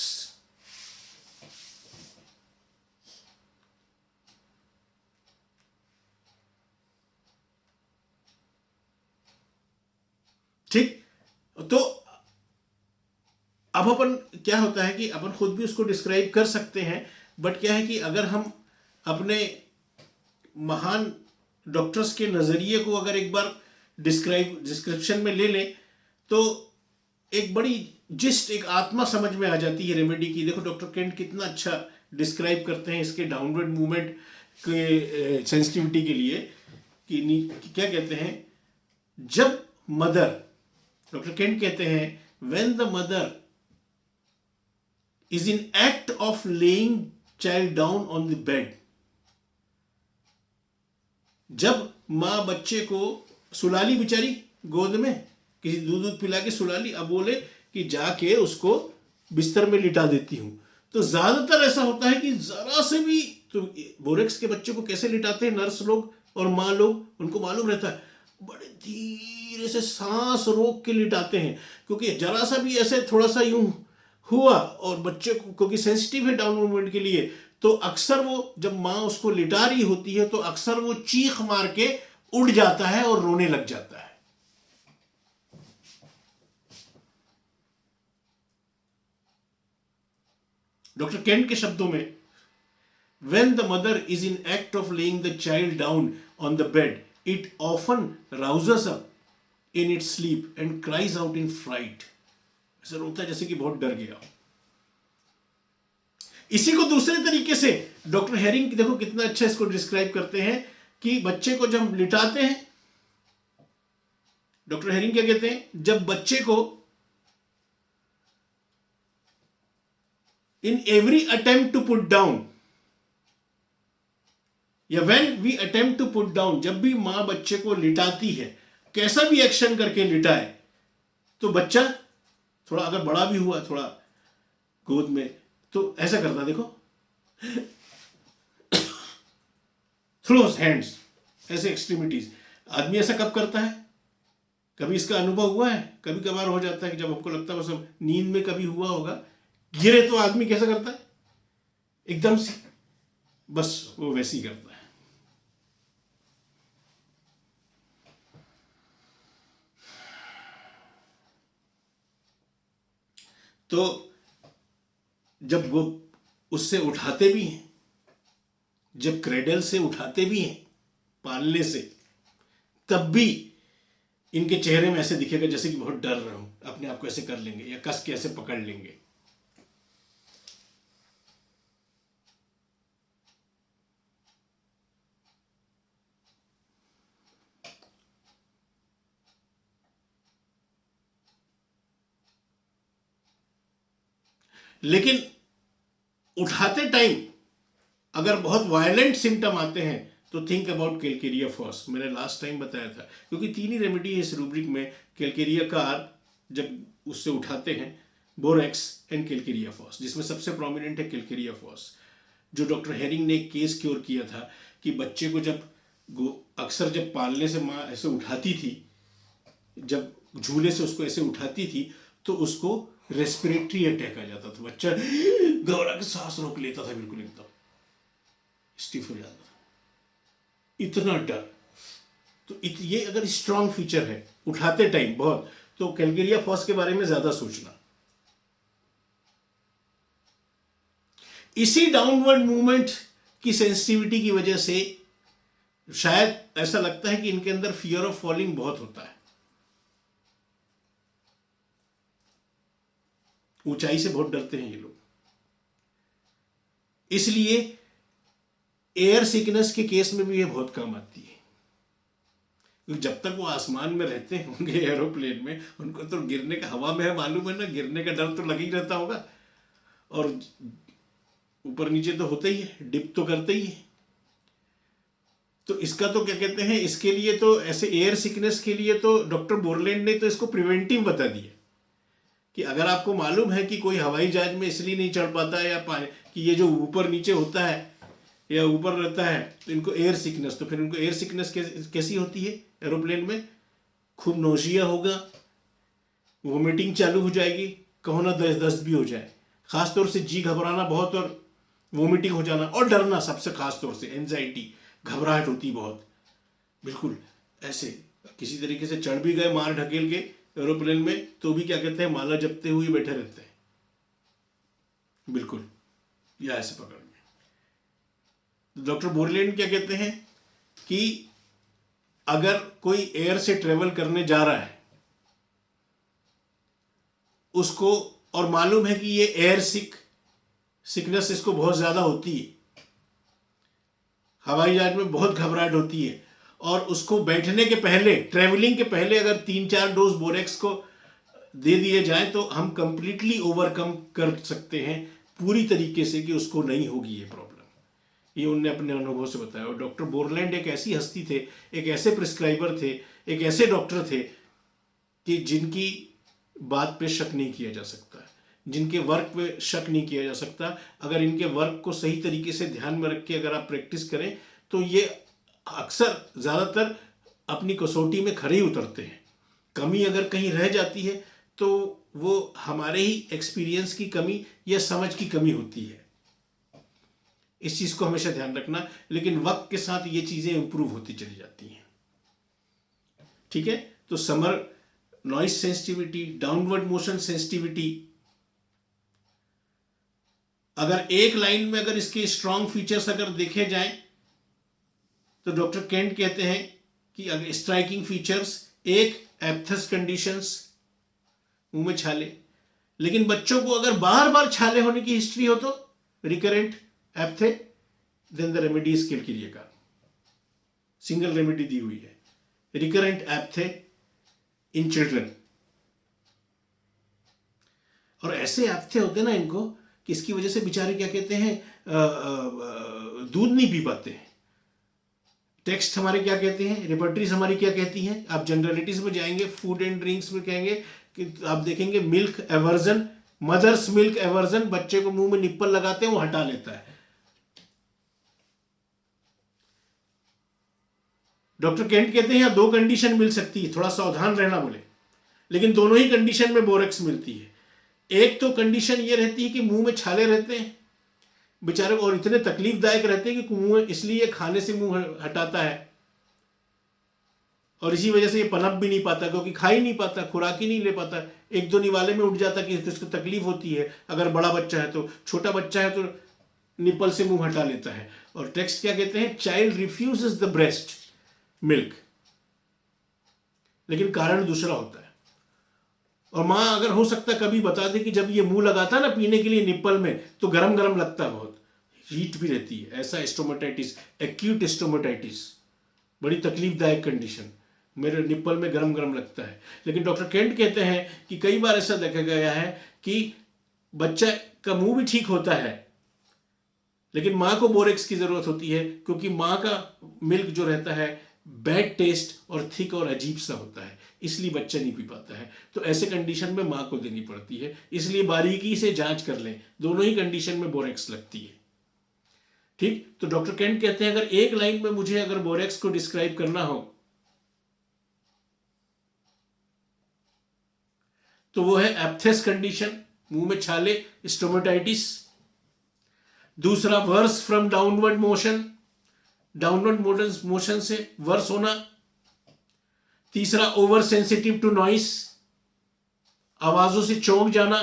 ठीक, तो अब अपन क्या होता है कि अपन खुद भी उसको डिस्क्राइब कर सकते हैं, बट क्या है कि अगर हम अपने महान डॉक्टर्स के नजरिए को अगर एक बार डिस्क्रिप्शन में ले लें तो एक बड़ी जिस्ट, एक आत्मा समझ में आ जाती है रेमेडी की। देखो डॉक्टर केंट कितना अच्छा डिस्क्राइब करते हैं इसके डाउनवर्ड मूवमेंट के सेंसिटिविटी के लिए कि क्या कहते हैं, जब मदर, डॉक्टर केंट कहते हैं when the mother is in act of laying child down on the bed, जब मां बच्चे को सुलाली बेचारी गोद में, किसी दूध पिला के सुलाली, अब बोले कि जाके उसको बिस्तर में लिटा देती हूं, तो ज्यादातर ऐसा होता है कि जरा से भी, तो बोरेक्स के बच्चे को कैसे लिटाते हैं नर्स लोग और माँ लोग, उनको मालूम रहता है, बड़े धीरे से सांस रोक के लिटाते हैं, क्योंकि जरा सा भी ऐसे थोड़ा सा यूं हुआ और बच्चे को, क्योंकि सेंसिटिव है डाउन मूवमेंट के लिए, तो अक्सर वो जब माँ उसको लिटा रही होती है तो अक्सर वो चीख मार के उड़ जाता है और रोने लग जाता है। डॉक्टर केंट के शब्दों में, when the mother is in act of laying the child down on the bed, it often rouses up in its sleep and cries out in fright. ऐसा रोता है जैसे कि बहुत डर गया। इसी को दूसरे तरीके से डॉक्टर हेरिंग देखो कितना अच्छा इसको डिस्क्राइब करते हैं कि बच्चे को जब लिटाते हैं, डॉक्टर हेरिंग क्या कहते हैं, जब बच्चे को in every attempt to put down, या when we attempt to put down, जब भी मां बच्चे को लिटाती है, कैसा भी एक्शन करके लिटाए, तो बच्चा थोड़ा अगर बड़ा भी हुआ थोड़ा गोद में, तो ऐसा करता, देखो थ्रोस हैंड्स, ऐसे एक्सट्रीमिटीज। आदमी ऐसा कब करता है, कभी इसका अनुभव हुआ है, कभी कभार हो जाता है कि जब हमको लगता है बस हम नींद में कभी हुआ होगा, गिरे तो आदमी कैसा करता है, एकदम से बस वो वैसे ही करता है। तो जब वो उससे उठाते भी हैं, जब क्रेडल से उठाते भी हैं पालने से, तब भी इनके चेहरे में ऐसे दिखेगा जैसे कि बहुत डर रहे हो, अपने आप को ऐसे कर लेंगे या कस के ऐसे पकड़ लेंगे। लेकिन उठाते टाइम अगर बहुत वायलेंट सिम्टम आते हैं तो थिंक अबाउट कैलकेरिया फॉस। मैंने लास्ट टाइम बताया था, क्योंकि 3 ही रेमेडी है इस रूब्रिक में, कैलकेरिया कार जब उससे उठाते हैं, बोरेक्स एंड कैलकेरिया फॉस, जिसमें सबसे प्रोमिनेंट है कैलकेरिया फॉस। जो डॉक्टर हेरिंग ने एक केस क्योर किया था कि बच्चे को जब अक्सर जब पालने से माँ ऐसे उठाती थी, जब झूले से उसको ऐसे उठाती थी, तो उसको रेस्पिरेटरी अटैक आ जाता था, बच्चा घबरा के सांस रोक लेता था, बिल्कुल एकदम स्टिफ हो जाता था, इतना डर। तो ये अगर स्ट्रॉन्ग फीचर है उठाते टाइम बहुत, तो कैलकेरिया फॉस के बारे में ज्यादा सोचना। इसी डाउनवर्ड मूवमेंट की सेंसिटिविटी की वजह से शायद ऐसा लगता है कि इनके अंदर फियर ऑफ फॉलिंग बहुत होता है, ऊंचाई से बहुत डरते हैं ये लोग। इसलिए एयर सिकनेस के केस में भी ये बहुत काम आती है, क्योंकि जब तक वो आसमान में रहते होंगे एरोप्लेन में, उनको तो गिरने का, हवा में है मालूम है ना, गिरने का डर तो लग ही रहता होगा। और ऊपर नीचे तो होता ही है, डिप तो करते ही है। तो इसका तो क्या कहते हैं, इसके लिए तो ऐसे एयर सिकनेस के लिए तो डॉक्टर बोरलैंड ने तो इसको प्रिवेंटिव बता दिया कि अगर आपको मालूम है कि कोई हवाई जहाज में इसलिए नहीं चढ़ पाता है या पानी कि ये जो ऊपर नीचे होता है या ऊपर रहता है तो इनको एयर सिकनेस, तो फिर इनको एयर सिकनेस कैसी होती है एरोप्लेन में, खूब नोशिया होगा, वोमिटिंग चालू हो जाएगी, कहो ना दस्त भी हो जाए, खासतौर से जी घबराना बहुत और वोमिटिंग हो जाना और डरना, सबसे खास तौर से एंजाइटी, घबराहट होती बहुत, बिल्कुल ऐसे किसी तरीके से चढ़ भी गए मार ढकेल के एरोप्लेन में तो भी क्या कहते हैं माला जपते हुए बैठे रहते हैं, बिल्कुल या ऐसे पकड़ में। डॉक्टर बोरलैंड क्या कहते हैं कि अगर कोई एयर से ट्रेवल करने जा रहा है उसको और मालूम है कि ये एयर सिकनेस इसको बहुत ज्यादा होती है, हवाई जहाज में बहुत घबराहट होती है, और उसको बैठने के पहले, ट्रेवलिंग के पहले अगर 3-4 डोज बोरेक्स को दे दिए जाएं तो हम कंप्लीटली ओवरकम कर सकते हैं पूरी तरीके से कि उसको नहीं होगी ये प्रॉब्लम। ये उनने अपने अनुभव से बताया। और डॉक्टर बोरलैंड एक ऐसी हस्ती थे, एक ऐसे प्रिस्क्राइबर थे, एक ऐसे डॉक्टर थे कि जिनकी बात पे शक नहीं किया जा सकता, जिनके वर्क पे शक नहीं किया जा सकता। अगर इनके वर्क को सही तरीके से ध्यान में रख के अगर आप प्रैक्टिस करें तो ये अक्सर ज़्यादातर अपनी कसौटी में खरे ही उतरते हैं। कमी अगर कहीं रह जाती है तो वो हमारे ही एक्सपीरियंस की कमी या समझ की कमी होती है। इस चीज़ को हमेशा ध्यान रखना, लेकिन वक्त के साथ ये चीज़ें इंप्रूव होती चली जाती हैं। ठीक है, तो summer noise sensitivity, downward motion sensitivity, अगर एक लाइन में अगर इसके स्ट्रॉन्ग फीचर्स अगर देखे जाएं तो डॉक्टर केंट कहते हैं कि अगर स्ट्राइकिंग फीचर्स, एक एप्थस कंडीशंस, मुंह में छाले, लेकिन बच्चों को अगर बार बार छाले होने की हिस्ट्री हो तो recurrent aphthae, then the remedy is किलकिरिया, सिंगल रेमेडी दी हुई है, रिकरेंट एप्थे इन चिल्ड्रन। और ऐसे एप्थे होते हैं ना इनको कि इसकी वजह से बेचारे क्या कहते हैं दूध नहीं पी पाते हैं। टेक्स्ट हमारे क्या कहते हैं, रिपर्टरीज हमारी क्या कहती हैं, आप जनरलिटीज में जाएंगे, फूड एंड ड्रिंक्स में कहेंगे कि आप देखेंगे milk aversion, mother's milk aversion, बच्चे को मुंह में निप्पल लगाते हैं वो हटा लेता है। डॉक्टर केंट कहते हैं यहाँ 2 कंडीशन मिल सकती है, थोड़ा सावधान रहना बोले, लेकिन दोनों ही कंडीशन में बोरेक्स मिलती है। एक तो कंडीशन ये रहती है कि मुंह में छाले रहते हैं बेचारे को और इतने तकलीफदायक रहते हैं कि मुंह, इसलिए खाने से मुंह हटाता है और इसी वजह से ये पनप भी नहीं पाता क्योंकि खा ही नहीं पाता, खुराक ही नहीं ले पाता, 1-2 निवाले में उठ जाता कि इसको तकलीफ होती है। अगर बड़ा बच्चा है तो, छोटा बच्चा है तो निपल से मुंह हटा लेता है। और टेक्स्ट क्या कहते हैं, child refuses the breast milk, लेकिन कारण दूसरा होता है। और माँ अगर हो सकता कभी बता दे कि जब ये मुंह लगाता है ना पीने के लिए निप्पल में तो गरम गरम लगता है, बहुत हीट भी रहती है। ऐसा स्टोमेटाइटिस, एक्यूट स्टोमेटाइटिस, बड़ी तकलीफदायक कंडीशन, मेरे निप्पल में गरम गरम लगता है। लेकिन डॉक्टर केंट कहते हैं कि कई बार ऐसा देखा गया है कि बच्चा का मुंह भी ठीक होता है लेकिन माँ को बोरेक्स की जरूरत होती है क्योंकि माँ का मिल्क जो रहता है बैड टेस्ट और थिक और अजीब सा होता है, इसलिए बच्चा नहीं पी पाता है। तो ऐसे कंडीशन में माँ को देनी पड़ती है, इसलिए बारीकी से जांच कर लें, दोनों ही कंडीशन में बोरेक्स लगती है। ठीक, तो डॉक्टर केंट कहते हैं अगर एक लाइन में मुझे अगर बोरेक्स को डिस्क्राइब करना हो तो वो है एप्थेस कंडीशन, मुंह में छाले, स्टोमेटाइटिस। दूसरा worse from downward motion, downward motion से वर्स होना। तीसरा ओवर सेंसिटिव टू नॉइस, आवाजों से चौंक जाना,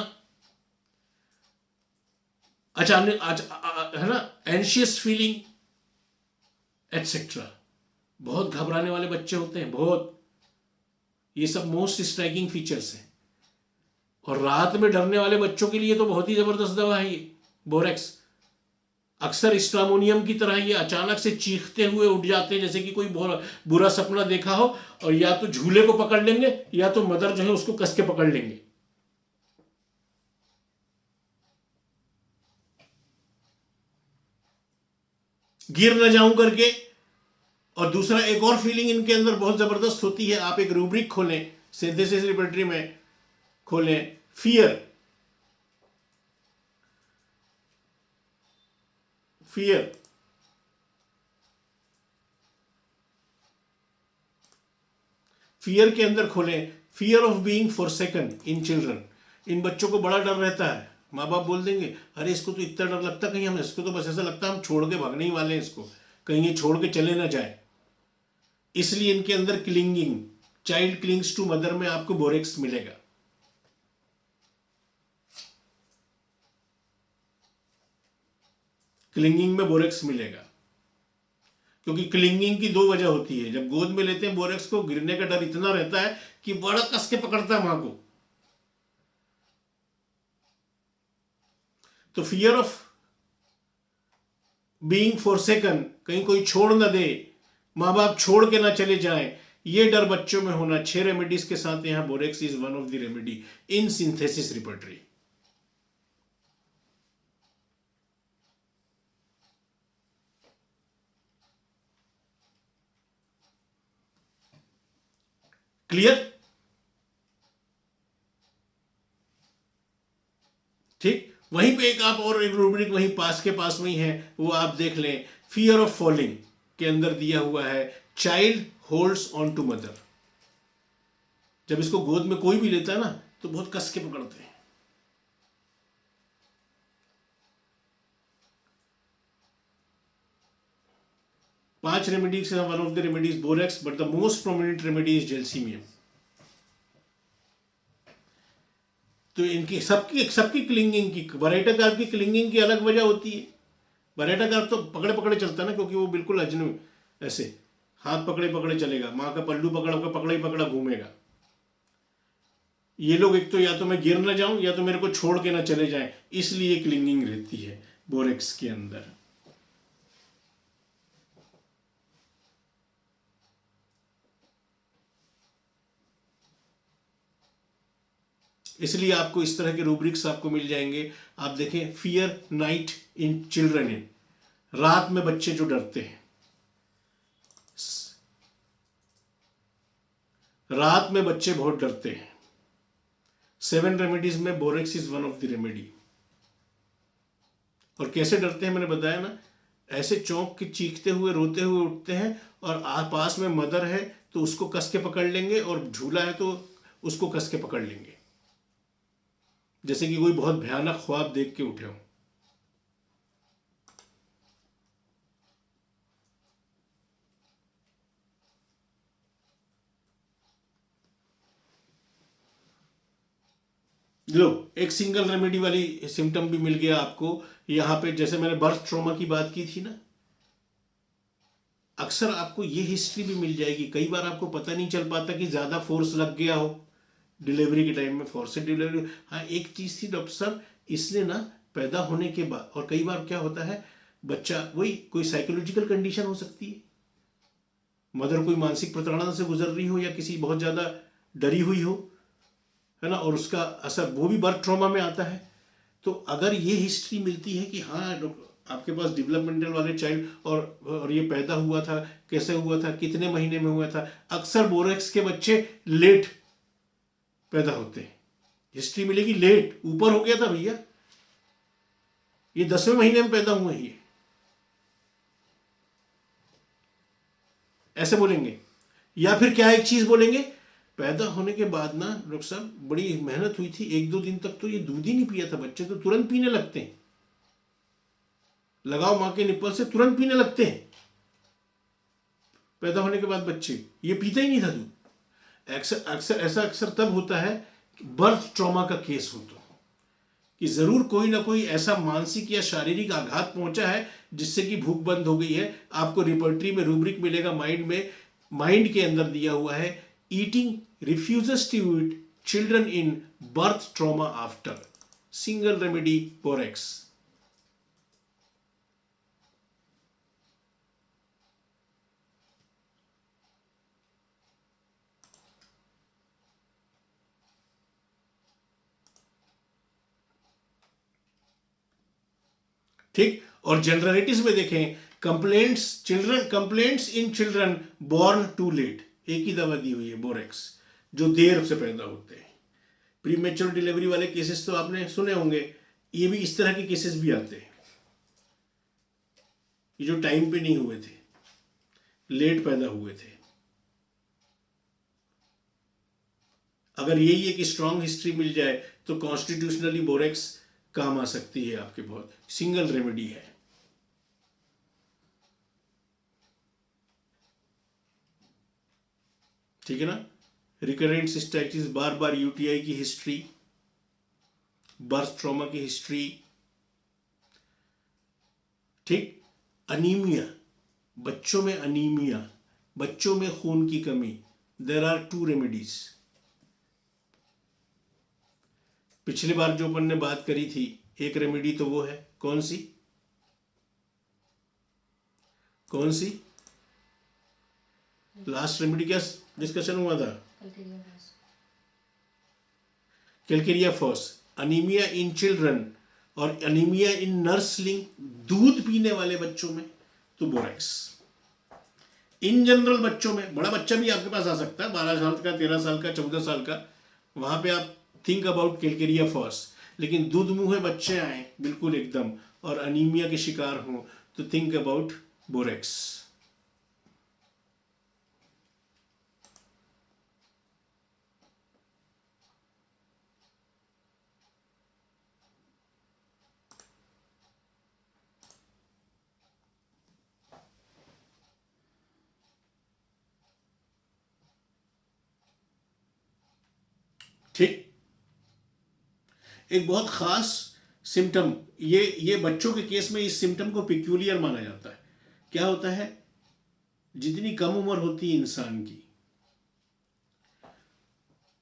अचानक है ना, एंशियस फीलिंग एटसेट्रा। बहुत घबराने वाले बच्चे होते हैं, बहुत, ये सब मोस्ट स्ट्राइकिंग फीचर्स हैं। और रात में डरने वाले बच्चों के लिए तो बहुत ही जबरदस्त दवा है ये बोरेक्स। अक्सर स्ट्रामोनियम की तरह ये अचानक से चीखते हुए उठ जाते हैं जैसे कि कोई बहुत बुरा सपना देखा हो, और या तो झूले को पकड़ लेंगे या तो मदर जो है उसको कस के पकड़ लेंगे। गिर न जाऊं करके। और दूसरा एक और फीलिंग इनके अंदर बहुत जबरदस्त होती है, आप एक रूब्रिक खोलें सिंथेसिस रिपर्टरी में, खोलें फियर। फियर फियर के अंदर खोलें fear of being forsaken in children. इन बच्चों को बड़ा डर रहता है, माँ बाप बोल देंगे अरे इसको तो इतना डर लगता, कहीं हम इसको तो बस ऐसा लगता है हम छोड़ के भागने ही वाले हैं इसको, कहीं ये छोड़ के चले ना जाए। इसलिए इनके अंदर clinging, child clings to mother में आपको बोरेक्स मिलेगा। क्लिंगिंग में बोरेक्स मिलेगा, क्योंकि क्लिंगिंग की दो वजह होती है। जब गोद में लेते हैं बोरेक्स को, गिरने का डर इतना रहता है कि बड़ा कस के पकड़ता है मां को। तो फियर ऑफ बीइंग फॉरसेकन, कहीं कोई छोड़ ना दे, माँ बाप छोड़ के ना चले जाएं, ये डर बच्चों में होना। 6 रेमेडीज के साथ यहां borax is one of the remedy in synthesis repertory. Clear? ठीक, वहीं पे एक आप और एक रूब्रिक वहीं पास के पास में ही है, वो आप देख लें। फियर ऑफ फॉलिंग के अंदर दिया हुआ है child holds on to mother. जब इसको गोद में कोई भी लेता है ना तो बहुत कस के पकड़ते हैं। पांच remedies, one of the remedies borax, but the most prominent remedy is gelsemium. तो इनकी सबकी सबकी क्लिंगिंग की, वराइटा कार्प की क्लिंगिंग की अलग वजह होती है। वराइटा कार्प तो पकड़े पकड़े चलता है ना, क्योंकि वो बिल्कुल अजनू ऐसे हाथ पकड़े पकड़े चलेगा, माँ का पल्लू पकड़ के पकड़ा ही पकड़ा घूमेगा। ये लोग एक तो या तो मैं गिर ना जाऊं या तो मेरे को छोड़ के ना चले जाएं, इसलिए क्लिंगिंग रहती है बोरेक्स के अंदर। इसलिए आपको इस तरह के रूब्रिक्स आपको मिल जाएंगे। आप देखें, फियर नाइट इन चिल्ड्रन इन, रात में बच्चे जो डरते हैं, रात में बच्चे बहुत डरते हैं। 7 रेमेडीज में borax is one of the remedy. और कैसे डरते हैं मैंने बताया ना, ऐसे चौंक के चीखते हुए रोते हुए उठते हैं, और पास में मदर है तो उसको कस के पकड़ लेंगे, और झूला है तो उसको कस के पकड़ लेंगे, जैसे कि कोई बहुत भयानक ख्वाब देख के उठे हो। लो, एक सिंगल रेमेडी वाली सिम्टम भी मिल गया आपको यहां पे। जैसे मैंने बर्थ ट्रॉमा की बात की थी ना, अक्सर आपको ये हिस्ट्री भी मिल जाएगी। कई बार आपको पता नहीं चल पाता कि ज्यादा फोर्स लग गया हो डिलीवरी के टाइम में, फोर्स डिलीवरी। हाँ, एक चीज थी डॉक्टर साहब, इसने ना पैदा होने के बाद, और कई बार क्या होता है, बच्चा वही कोई साइकोलॉजिकल कंडीशन हो सकती है, मदर कोई मानसिक प्रताड़ना से गुजर रही हो या किसी बहुत ज्यादा डरी हुई हो, है ना, और उसका असर वो भी बर्थ ट्रॉमा में आता है। तो अगर ये हिस्ट्री मिलती है कि हाँ आपके पास डेवलपमेंटल वाले चाइल्ड, और ये पैदा हुआ था, कैसे हुआ था, कितने महीने में हुआ था। अक्सर बोरेक्स के बच्चे लेट पैदा होते हैं, हिस्ट्री मिलेगी लेट, ऊपर हो गया था भैया, ये 10वें महीने में पैदा हुए हैं, ये ऐसे बोलेंगे। या फिर क्या एक चीज बोलेंगे, पैदा होने के बाद ना डॉक्टर साहब बड़ी मेहनत हुई थी, 1-2 दिन तक तो ये दूध ही नहीं पिया था, बच्चे तो तुरंत पीने लगते हैं, लगाओ मां के निप्पल से तुरंत पीने लगते हैं पैदा होने के बाद बच्चे, ये पीता ही नहीं था दूध। अक्सर ऐसा अक्सर तब होता है कि बर्थ ट्रॉमा का केस हो, तो कि जरूर कोई ना कोई ऐसा मानसिक या शारीरिक आघात पहुंचा है जिससे कि भूख बंद हो गई है। आपको रिपर्टरी में रूब्रिक मिलेगा माइंड में, माइंड के अंदर दिया हुआ है, eating refuses to eat children in birth trauma after, single remedy borax. ठीक, और जनरलिटीज में देखें complaints in children born too late, एक ही दवा दी हुई है बोरेक्स, जो देर से पैदा होते हैं। प्रीमेच्योर डिलीवरी वाले केसेस तो आपने सुने होंगे, ये भी इस तरह के केसेस भी आते हैं, ये जो टाइम पे नहीं हुए थे, लेट पैदा हुए थे। अगर यही एक स्ट्रांग हिस्ट्री मिल जाए तो कॉन्स्टिट्यूशनली बोरेक्स काम आ सकती है आपके, बहुत सिंगल रेमेडी है। ठीक है ना। रिकरेंट सिस्टाइटिस, बार बार यूटीआई की हिस्ट्री, बर्थ ट्रॉमा की हिस्ट्री, ठीक। अनीमिया, बच्चों में अनीमिया, बच्चों में खून की कमी, देयर आर 2 रेमेडीज। पिछली बार जो अपन ने बात करी थी, एक रेमेडी तो वो है, कौन सी लास्ट रेमेडी क्या डिस्कशन हुआ था? Calcarea phos, anaemia in children और अनीमिया इन नर्सलिंग, दूध पीने वाले बच्चों में तो बोरेक्स। इन जनरल बच्चों में, बड़ा बच्चा भी आपके पास आ सकता है, 12 साल का, 13 साल का, 14 साल का, वहां पे आप थिंक अबाउट कैलकेरिया फॉस। लेकिन दूध मुंहे बच्चे आए बिल्कुल एकदम और अनीमिया के शिकार हों तो थिंक अबाउट बोरेक्स। ठीक। एक बहुत खास सिम्टम, ये बच्चों के केस में इस सिम्टम को पिक्यूलियर माना जाता है। क्या होता है, जितनी कम उम्र होती है इंसान की,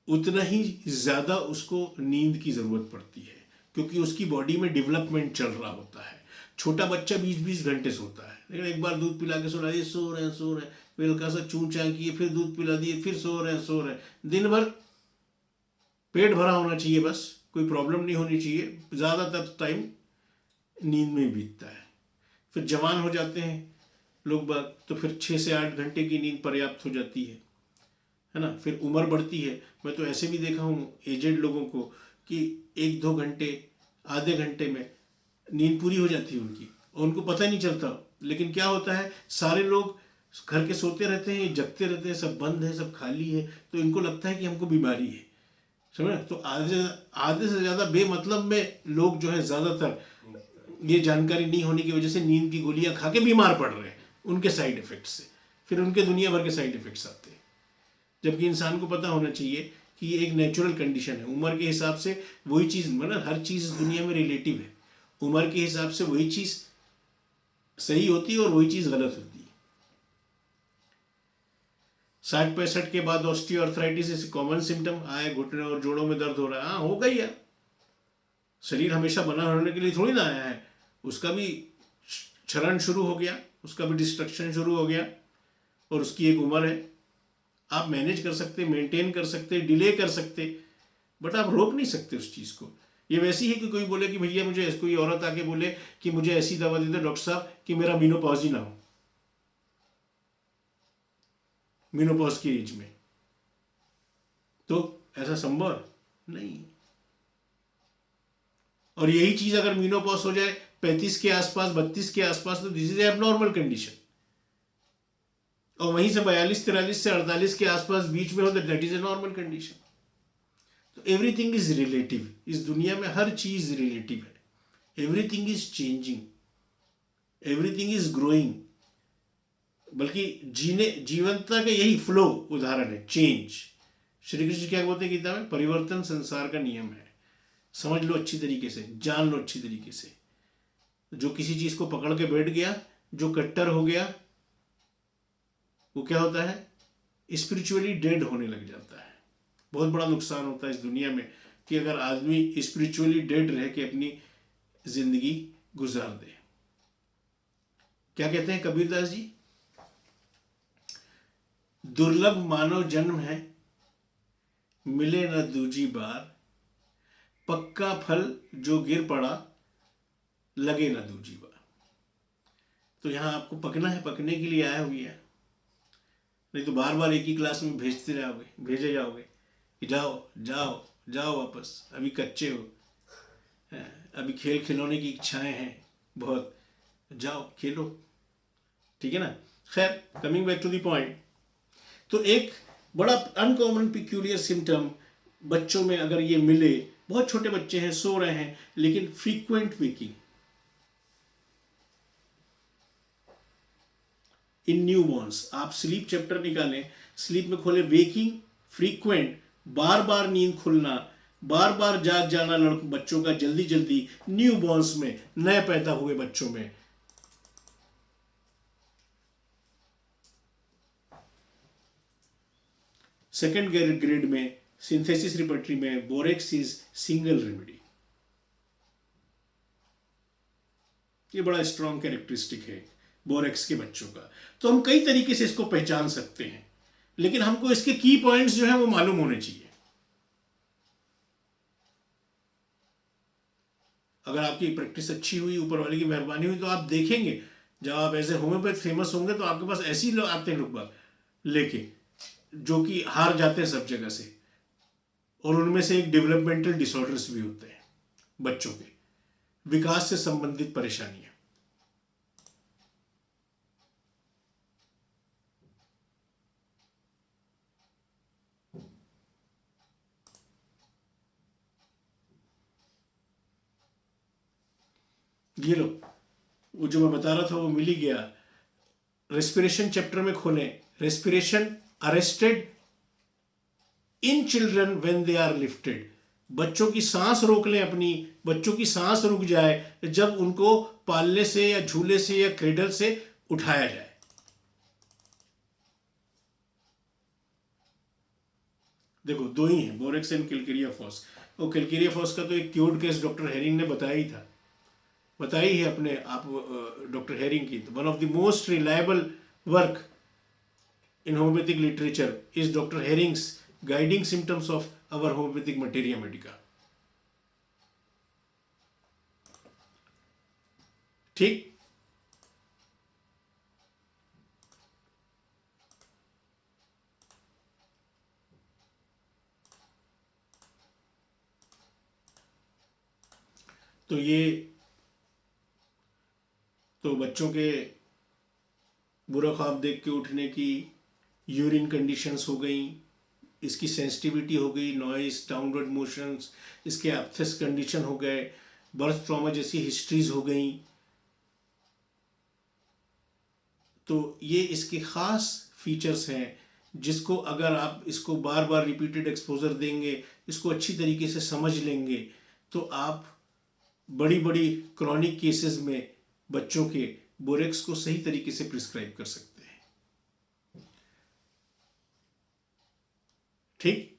उतना ही ज्यादा उसको नींद की जरूरत पड़ती है, क्योंकि उसकी बॉडी में डेवलपमेंट चल रहा होता है। छोटा बच्चा 20-20 घंटे सोता है, लेकिन एक बार दूध पिला के सुला दिए, सो रहे हैं, फिर हल्का सा चूं-चां किए, फिर दूध पिला दिए, फिर सो रहे हैं। दिन भर पेट भरा होना चाहिए, बस कोई प्रॉब्लम नहीं होनी चाहिए, ज़्यादातर टाइम नींद में बीतता है। फिर जवान हो जाते हैं लोग बाग तो फिर 6 से 8 घंटे की नींद पर्याप्त हो जाती है ना। फिर उम्र बढ़ती है, मैं तो ऐसे भी देखा हूँ एजेड लोगों को कि 1-2 घंटे, आधे घंटे में नींद पूरी हो जाती है उनकी और उनको पता ही नहीं चलता। लेकिन क्या होता है, सारे लोग घर के सोते रहते हैं, जगते रहते हैं, सब बंद है, सब खाली है, तो इनको लगता है कि हमको बीमारी है, समझ। तो आधे से ज़्यादा बेमतलब में लोग जो है ज़्यादातर ये जानकारी नहीं होने की वजह से नींद की गोलियां खा के बीमार पड़ रहे हैं, उनके साइड इफेक्ट से, फिर उनके दुनिया भर के साइड इफेक्ट्स आते हैं। जबकि इंसान को पता होना चाहिए कि ये एक नेचुरल कंडीशन है। उम्र के हिसाब से वही चीज़, मतलब हर चीज़ दुनिया में रिलेटिव है, उम्र के हिसाब से वही चीज़ सही होती है और वही चीज़ गलत होती है। 60-65 के बाद ऑस्टियोआर्थराइटिस इस कॉमन सिम्टम आए, घुटने और जोड़ों में दर्द हो रहा है, हाँ हो गई है। शरीर हमेशा बना रहने के लिए थोड़ी ना आया है, उसका भी क्षरण शुरू हो गया, उसका भी डिस्ट्रक्शन शुरू हो गया और उसकी एक उम्र है। आप मैनेज कर सकते, मेंटेन कर सकते, डिले कर सकते, बट आप रोक नहीं सकते उस चीज़ को। ये वैसी है कि कोई बोले कि भैया मुझे, कोई औरत आके बोले कि मुझे ऐसी दवा दे दो डॉक्टर साहब कि मेरा मेनोपॉज ही ना हो, मेनोपॉज की एज में, तो ऐसा संभव नहीं। और यही चीज अगर मेनोपॉज हो जाए 35 के आसपास, 32 के आसपास, तो दिस इज एबनॉर्मल कंडीशन। और वहीं से 42-43 से 48 के आसपास बीच में हो तो that is a normal condition. तो एवरीथिंग इज रिलेटिव, इस दुनिया में हर चीज रिलेटिव है। Everything is changing, everything is growing, बल्कि जीवनता का यही फ्लो उदाहरण है, चेंज। श्री कृष्ण क्या बोलते हैं गीता में, परिवर्तन संसार का नियम है। समझ लो अच्छी तरीके से, जान लो अच्छी तरीके से। जो किसी चीज को पकड़ के बैठ गया, जो कट्टर हो गया, वो क्या होता है, स्पिरिचुअली डेड होने लग जाता है। बहुत बड़ा नुकसान होता है इस दुनिया में कि अगर आदमी स्पिरिचुअली डेड रह के अपनी जिंदगी गुजार दे। क्या कहते हैं कबीरदास जी, दुर्लभ मानव जन्म है, मिले न दूजी बार, पक्का फल जो गिर पड़ा, लगे न दूजी बार। तो यहाँ आपको पकना है, पकने के लिए आया हुई है, नहीं तो बार बार एक ही क्लास में भेजे जाओगे कि जाओ जाओ जाओ वापस, अभी कच्चे हो, अभी खेल खिलौने की इच्छाएं हैं बहुत, जाओ खेलो, ठीक है ना। खैर, coming back to the point, तो एक बड़ा अनकॉमन पिक्यूलियर सिम्टम बच्चों में अगर ये मिले, बहुत छोटे बच्चे हैं, सो रहे हैं, लेकिन फ्रीक्वेंट वेकिंग इन न्यूबॉर्न्स, आप स्लीप चैप्टर निकालें, स्लीप में खोले, वेकिंग फ्रीक्वेंट, बार बार नींद खुलना, बार बार जाग जाना बच्चों का जल्दी जल्दी, न्यूबॉर्न्स में, नए पैदा हुए बच्चों में। सेकेंड ग्रेड में सिंथेसिस रिपर्टरी में बोरेक्स इज सिंगल रेमेडी। ये बड़ा स्ट्रॉन्ग कैरेक्टरिस्टिक है बोरेक्स के बच्चों का। तो हम कई तरीके से इसको पहचान सकते हैं, लेकिन हमको इसके की पॉइंट्स जो है वो मालूम होने चाहिए। अगर आपकी प्रैक्टिस अच्छी हुई, ऊपर वाले की मेहरबानी हुई, तो आप देखेंगे जब आप एज ए होम्योपैथ फेमस होंगे तो आपके पास ऐसे ही लोग आते हैं, लोग लेके, जो कि हार जाते हैं सब जगह से, और उनमें से एक डेवलपमेंटल डिसऑर्डर्स भी होते हैं, बच्चों के विकास से संबंधित परेशानियां। ये लो, वो जो मैं बता रहा था वो मिल ही गया। रेस्पिरेशन चैप्टर में खोलें, respiration arrested in children when they are lifted, बच्चों की सांस रोक लें अपनी, बच्चों की सांस रुक जाए जब उनको पालने से या झूले से या क्रेडल से उठाया जाए। देखो, दो ही हैं, बोरेक्स एंड किलकेरिया फॉस। और किलकेरिया फॉस का तो एक क्योर्ड केस डॉक्टर हेरिंग ने बताया ही था, बताई है अपने आप डॉक्टर हेरिंग की। One of the most reliable work in homeopathic literature is Dr. Herring's guiding symptoms of our homeopathic materia medica. ठीक, तो ये तो बच्चों के बुरा ख्वाब देख के उठने की, यूरिन कंडीशंस हो गई, इसकी सेंसिटिविटी हो गई, नॉइस, डाउनवर्ड मोशंस, इसके एप्थस कंडीशन हो गए, बर्थ ट्रॉमा जैसी हिस्ट्रीज हो गई। तो ये इसके ख़ास फीचर्स हैं जिसको अगर आप इसको बार बार रिपीटेड एक्सपोजर देंगे, इसको अच्छी तरीके से समझ लेंगे, तो आप बड़ी बड़ी क्रॉनिक केसेस में बच्चों के बोरेक्स को सही तरीके से प्रिस्क्राइब कर सकते हैं। ठीक।